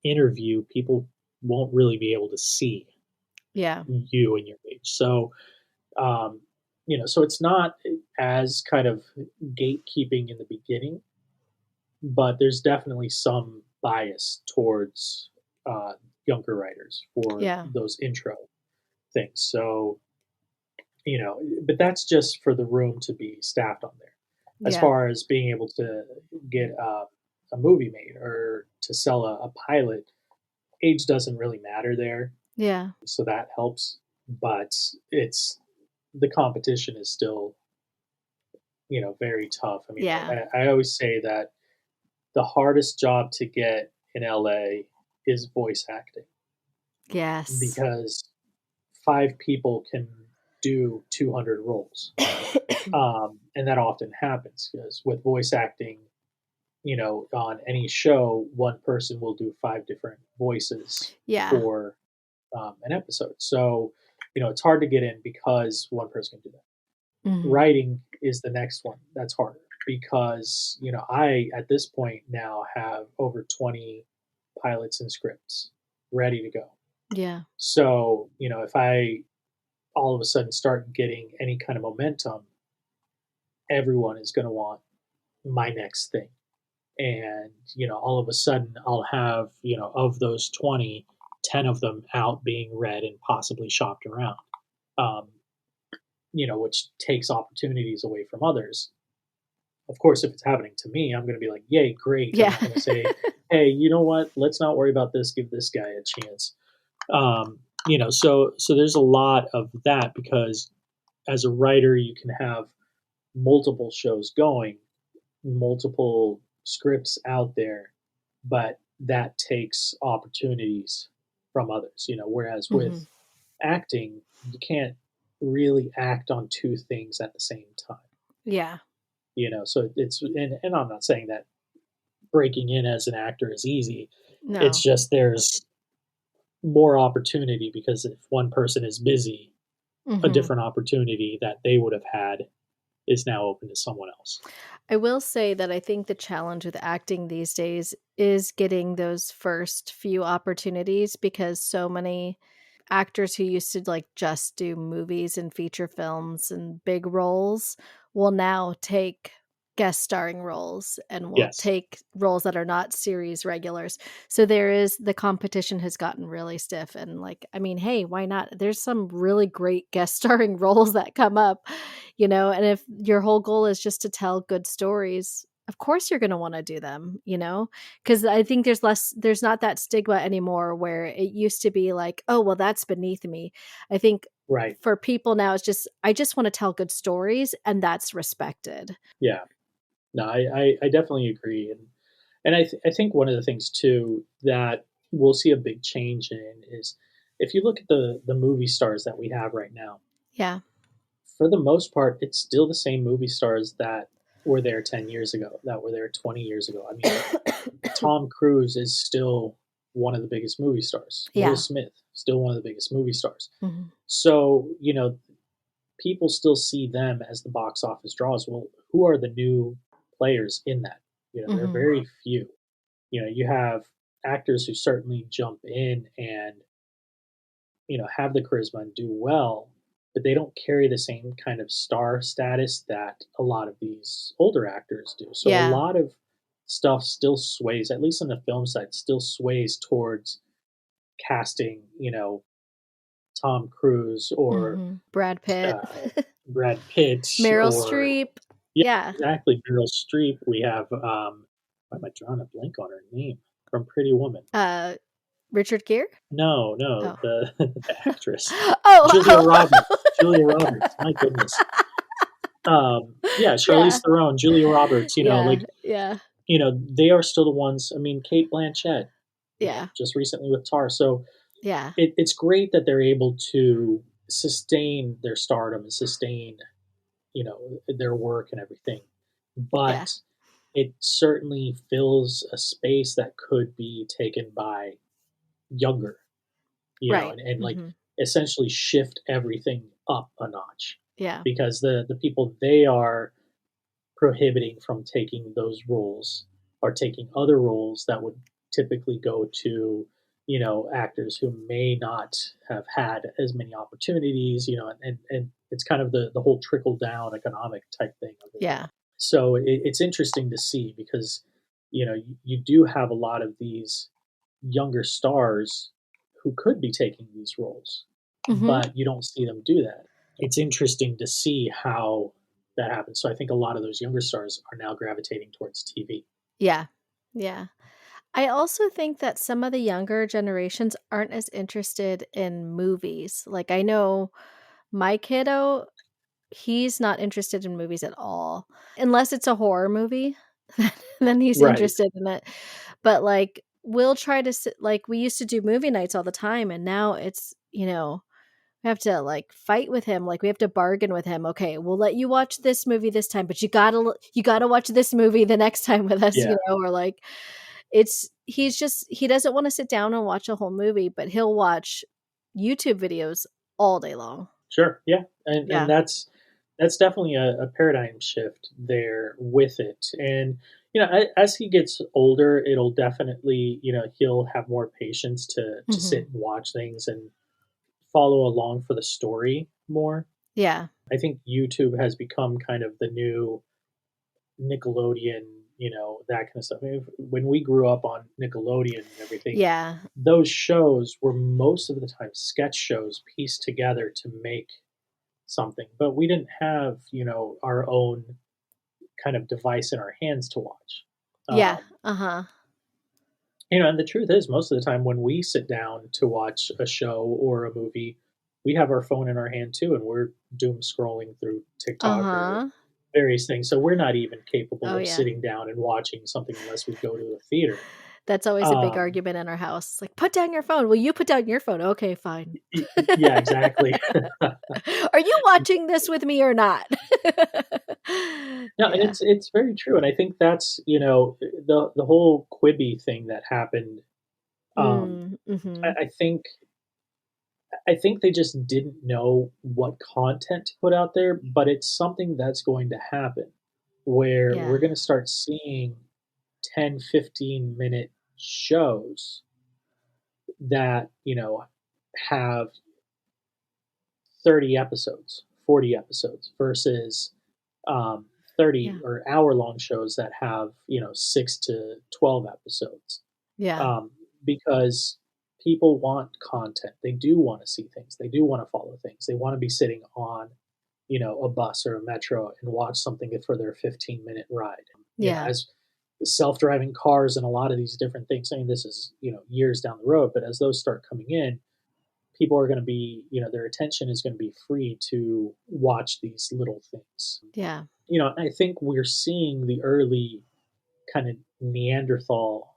interview, people won't really be able to see Yeah. you and your age. So, um, so it's not as kind of gatekeeping in the beginning, but there's definitely some bias towards uh, younger writers for Yeah. those intro things. So, but that's just for the room to be staffed on there. As Yeah. far as being able to get a movie made or to sell a pilot, age doesn't really matter there, Yeah. so that helps. But it's the competition is still very tough. I mean, Yeah. I always say that the hardest job to get in LA is voice acting Yes. because 5 people can do 200 roles. And that often happens because with voice acting, on any show, one person will do 5 different voices Yeah. for an episode. So, it's hard to get in because one person can do that. Mhm. Writing is the next one that's harder because, I, at this point now, have over 20 pilots and scripts ready to go. Yeah. So, if I all of a sudden start getting any kind of momentum, everyone is going to want my next thing. And, all of a sudden I'll have, of those 20, 10 of them out being read and possibly shopped around, um, which takes opportunities away from others. Of course, if it's happening to me, I'm going to be like, yay, great. I'm Yeah. not going to say, hey, you know what? Let's not worry about this. Give this guy a chance. So there's a lot of that because as a writer, you can have multiple shows going, multiple scripts out there, but that takes opportunities from others, whereas Mhm. with acting, you can't really act on two things at the same time, Yeah. so and I'm not saying that breaking in as an actor is easy. It's No. just there's more opportunity because if one person is busy, a Mhm. different opportunity that they would have had is now open to someone else. I will say that I think the challenge with acting these days is getting those first few opportunities because so many actors who used to like just do movies and feature films and big roles will now take guest starring roles and will Yes. take roles that are not series regulars. So there is the competition has gotten really stiff and like I mean, hey, why not? There's some really great guest starring roles that come up, and if your whole goal is just to tell good stories, of course you're going to want to do them, because I think there's not that stigma anymore where it used to be like, oh, well, that's beneath me. I think Right. for people now, it's just, I just want to tell good stories and that's respected. Yeah. No, I definitely agree, and I think one of the things too that we'll see a big change in is if you look at the movie stars that we have right now. Yeah. For the most part, it's still the same movie stars that were there 10 years ago, that were there 20 years ago. I mean, Tom Cruise is still one of the biggest movie stars. Will Yeah. Smith, still one of the biggest movie stars. Mhm. So, people still see them as the box office draws. Well, who are the new players in that? There are Mhm. very few. You have actors who certainly jump in and, have the charisma and do well, but they don't carry the same kind of star status that a lot of these older actors do. So a Yeah. lot of stuff still sways, at least on the film side, still sways towards casting, Tom Cruise or Brad Pitt. uh, Brad Pitt Meryl or Streep. yeah, Yeah. exactly, Meryl Streep. We have why am I drawing a blank on her name from Pretty Woman? Uh, Richard Gere? No, no, Oh. the actress Julia Oh. Roberts. Julia Roberts. My goodness. Yeah, Yeah. Charlize Theron, Julia Roberts. Yeah. Yeah. They are still the ones. I mean, Kate Blanchett. Yeah. Just recently with Tar. So Yeah. it's great that they're able to sustain their stardom and sustain their work and everything, Yeah. but it certainly fills a space that could be taken by younger, Right. and like Mhm. essentially shift everything up a notch Yeah. because the people they are prohibiting from taking those roles are taking other roles that would typically go to actors who may not have had as many opportunities, and it's kind of the whole trickle down economic type thing of it. Yeah. So it's interesting to see because you do have a lot of these younger stars who could be taking these roles, Mhm. but you don't see them do that. It's interesting to see how that happens. So I think a lot of those younger stars are now gravitating towards TV. Yeah. Yeah. I also think that some of the younger generations aren't as interested in movies. Like I know my kiddo he's not interested in movies at all. Unless it's a horror movie, then he's Right. interested in it. But like we'll try to sit, like we used to do movie nights all the time, and now it's, we have to like fight with him. Like we have to bargain with him. Okay, we'll let you watch this movie this time, but you gotta watch this movie the next time with us, Yeah. or like he doesn't want to sit down and watch a whole movie, but he'll watch YouTube videos all day long. Sure. Yeah. And Yeah. and that's definitely a paradigm shift there with it. And as he gets older, it'll definitely, he'll have more patience to sit and watch things and follow along for the story more. Yeah. I think YouTube has become kind of the new Nickelodeon, that kind of stuff. I mean, when we grew up on Nickelodeon and everything, Yeah. those shows were most of the time sketch shows pieced together to make something, but we didn't have, our own kind of device in our hands to watch. Yeah. Uh-huh. And the truth is, most of the time when we sit down to watch a show or a movie, we have our phone in our hand too, and we're doom scrolling through TikTok or various things. So we're not even capable of sitting down and watching something unless we go to a theater. That's always a big argument in our house. Like, put down your phone. Will you put down your phone? Okay, fine. Yeah, exactly. Are you watching this with me or not? No, and it's very true, and I think that's the whole Quibi thing that happened. I think they just didn't know what content to put out there, but it's something that's going to happen where we're going to start seeing 10, 15-minute shows that, have 30 episodes, 40 episodes versus 30 or hour-long shows that have, 6 to 12 episodes. Yeah. Because people want content. They do want to see things. They do want to follow things. They want to be sitting on, a bus or a metro and watch something for their 15-minute ride. As self-driving cars and a lot of these different things, I mean, this is, years down the road, but as those start coming in, people are going to be, their attention is going to be free to watch these little things. Yeah. I think we're seeing the early kind of Neanderthal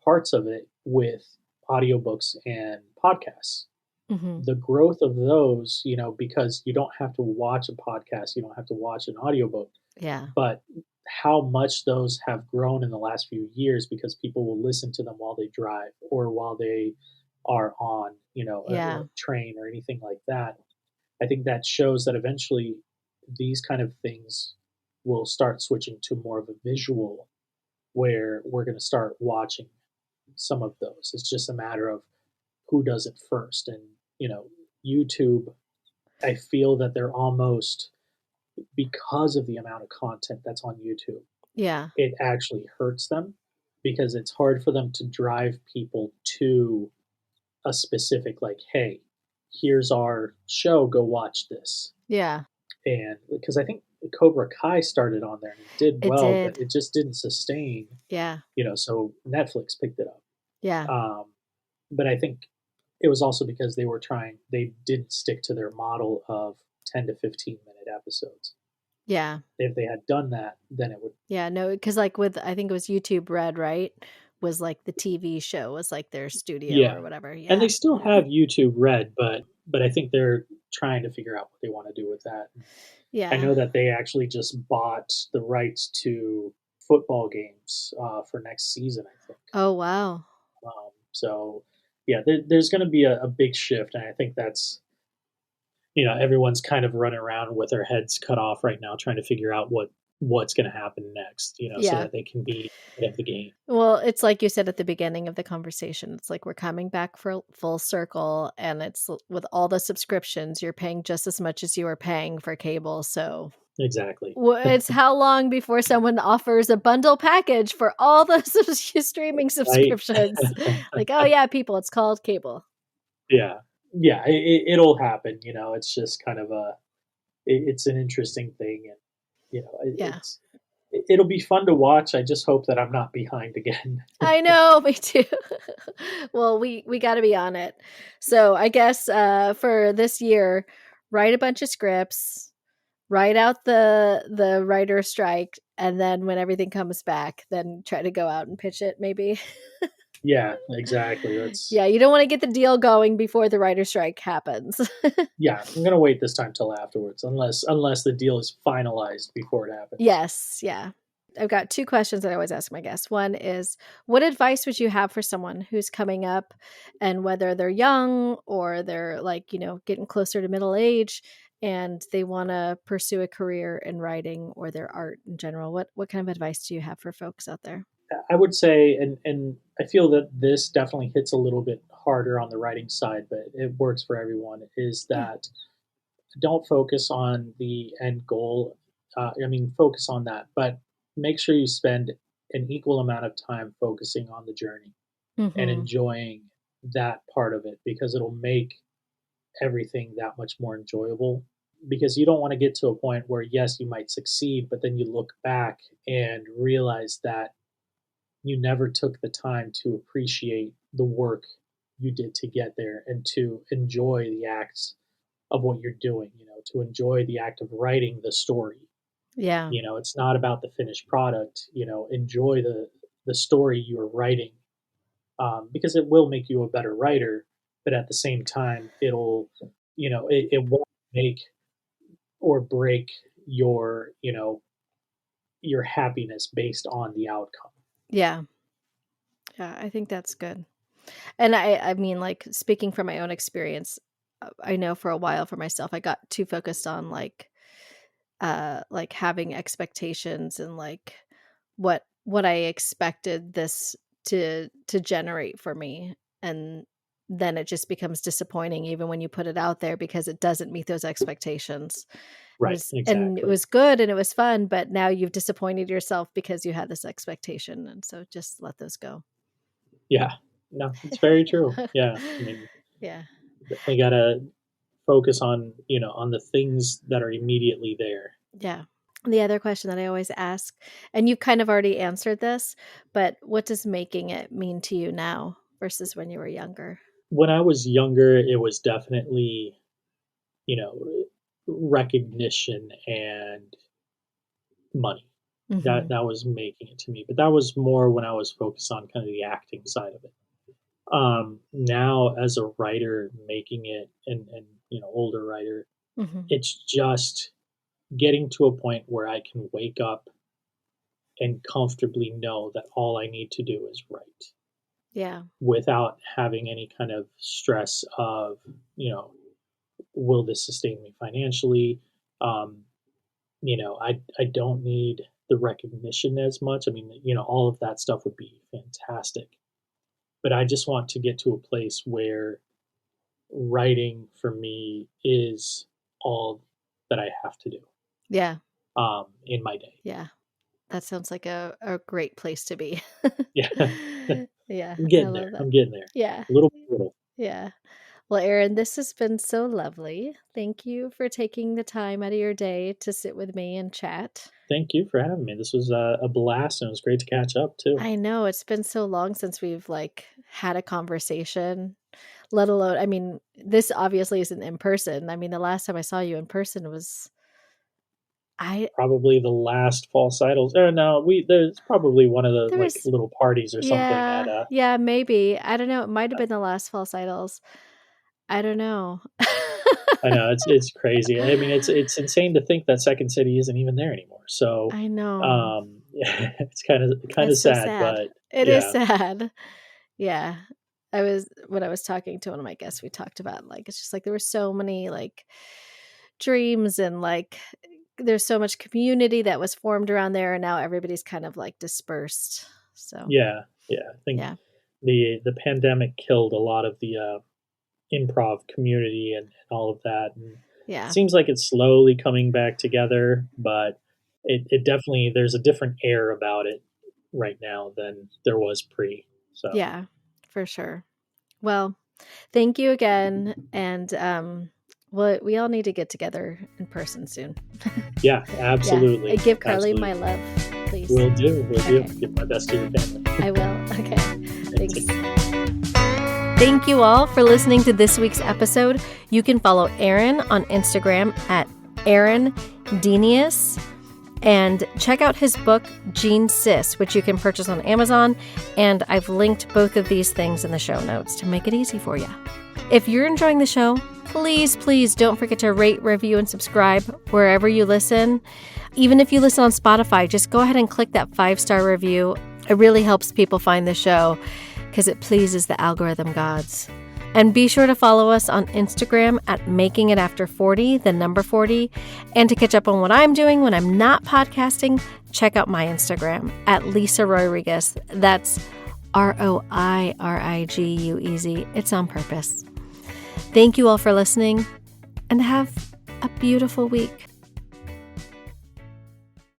parts of it with audiobooks and podcasts. The growth of those, because you don't have to watch a podcast, you don't have to watch an audiobook. Yeah. But how much those have grown in the last few years because people will listen to them while they drive or while they are on, a train or anything like that. I think that shows that eventually these kind of things will start switching to more of a visual where we're going to start watching some of those. It's just a matter of who does it first. And, YouTube, I feel that they're almost, because of the amount of content that's on YouTube, it actually hurts them because it's hard for them to drive people to a specific, like, hey, here's our show, go watch this. Yeah. And because I think Cobra Kai started on there and it did well, but it just didn't sustain. Yeah. So Netflix picked it up. Yeah. But I think it was also because they didn't stick to their model of 10 to 15-minute episodes. Yeah. If they had done that, then it would. Yeah, no, because like I think it was YouTube Red, right? Was like the TV show was like their studio or whatever. Yeah. And they still have YouTube Red, but I think they're trying to figure out what they want to do with that. Yeah. I know that they actually just bought the rights to football games for next season, I think. Oh, wow. So, yeah, there's going to be a big shift. And I think that's, everyone's kind of running around with their heads cut off right now, trying to figure out what's going to happen next, so that they can be ahead of the game. Well, it's like you said at the beginning of the conversation. It's like we're coming back for full circle, and it's with all the subscriptions, you're paying just as much as you were paying for cable. So exactly, it's how long before someone offers a bundle package for all the streaming subscriptions? Like, oh yeah, people, it's called cable. Yeah, it'll happen. It's just kind of it's an interesting thing, and it'll be fun to watch. I just hope that I'm not behind again. I know, me too. Well, we got to be on it. So I guess for this year, write a bunch of scripts, ride out the writer strike, and then when everything comes back, then try to go out and pitch it maybe. Yeah, exactly. That's Yeah, you don't want to get the deal going before the writer strike happens. yeah. I'm gonna wait this time till afterwards, unless the deal is finalized before it happens. Yes, yeah. I've got 2 questions that I always ask my guests. One is, what advice would you have for someone who's coming up, and whether they're young or they're like, getting closer to middle age and they want to pursue a career in writing or their art in general? What kind of advice do you have for folks out there? I would say, and I feel that this definitely hits a little bit harder on the writing side, but it works for everyone. Is Yeah. that don't focus on the end goal. Focus on that, but make sure you spend an equal amount of time focusing on the journey and Mm-hmm. enjoying that part of it, because it'll make everything that much more enjoyable. Because you don't want to get to a point where, yes, you might succeed, but then you look back and realize that you never took the time to appreciate the work you did to get there and to enjoy the acts of what you're doing, to enjoy the act of writing the story. Yeah. It's not about the finished product. Enjoy the story you are writing, because it will make you a better writer. But at the same time, it won't make or break your happiness based on the outcome. Yeah. Yeah, I think that's good. And I mean, like, speaking from my own experience, I know for a while for myself, I got too focused on like having expectations and like what I expected this to generate for me. And then it just becomes disappointing even when you put it out there because it doesn't meet those expectations. Right, And it exactly. was good and it was fun, but now you've disappointed yourself because you had this expectation. And so just let those go. Yeah, no, it's very true. Yeah, Yeah. definitely gotta focus on the things that are immediately there. Yeah. The other question that I always ask, and you kind of already answered this, but what does making it mean to you now versus when you were younger? When I was younger, it was definitely, you know, recognition and money. Mm-hmm. That was making it to me, but that was more when I was focused on kind of the acting side of it. Now as a writer, making it, and older writer, Mm-hmm. it's just getting to a point where I can wake up and comfortably know that all I need to do is write Yeah. without having any kind of stress of, will this sustain me financially? Um, I don't need the recognition as much. I mean, all of that stuff would be fantastic. But I just want to get to a place where writing for me is all that I have to do Yeah. in my day. Yeah. That sounds like a great place to be. Yeah. Yeah. I'm I getting love there. that. I'm getting there. Yeah. Little by little. Yeah. Well, Erin, this has been so lovely. Thank you for taking the time out of your day to sit with me and chat. Thank you for having me. This was a blast, and it was great to catch up too. I know it's been so long since we've like had a conversation, let alone, I mean, this obviously isn't in person. I mean, the last time I saw you in person was I Probably the last fall cycles. No, there's probably one of the there like was little parties or something at yeah, maybe. I don't know. It might have been the last fall titles. I don't know. I know it's crazy. I mean, it's insane to think that Second City isn't even there anymore. So, I know. yeah, it's kind of It's so sad, sad. but It is yeah, sad. Yeah. When I was talking to one of my guests, we talked about like it's just like there were so many like dreams and like there's so much community that was formed around there and now everybody's kind of like dispersed. So, yeah, yeah. I think yeah. the pandemic killed a lot of the improv community and all of that. And Yeah. it seems like it's slowly coming back together, but it definitely, there's a different air about it right now than there was pre. So Yeah, for sure. Well, thank you again. And well, we all need to get together in person soon. yeah, Yeah. absolutely. And give Carly Absolutely. my love, please. Will do. Will do. Okay. Give my best to your family. I will. Okay. Thanks. Take care. Thank you all for listening to this week's episode. You can follow Erin on Instagram at Aaron Denius. And check out his book, Gene Sis, which you can purchase on Amazon. And I've linked both of these things in the show notes to make it easy for you. If you're enjoying the show, please don't forget to rate, review, and subscribe wherever you listen. Even if you listen on Spotify, just go ahead and click that 5-star review. It really helps people find the show because it pleases the algorithm gods. And be sure to follow us on Instagram at Making It After 40, the number 40. And to catch up on what I'm doing when I'm not podcasting, check out my Instagram at Lisa Rodriguez. That's ROIRIGUEZ. It's on purpose. Thank you all for listening and have a beautiful week.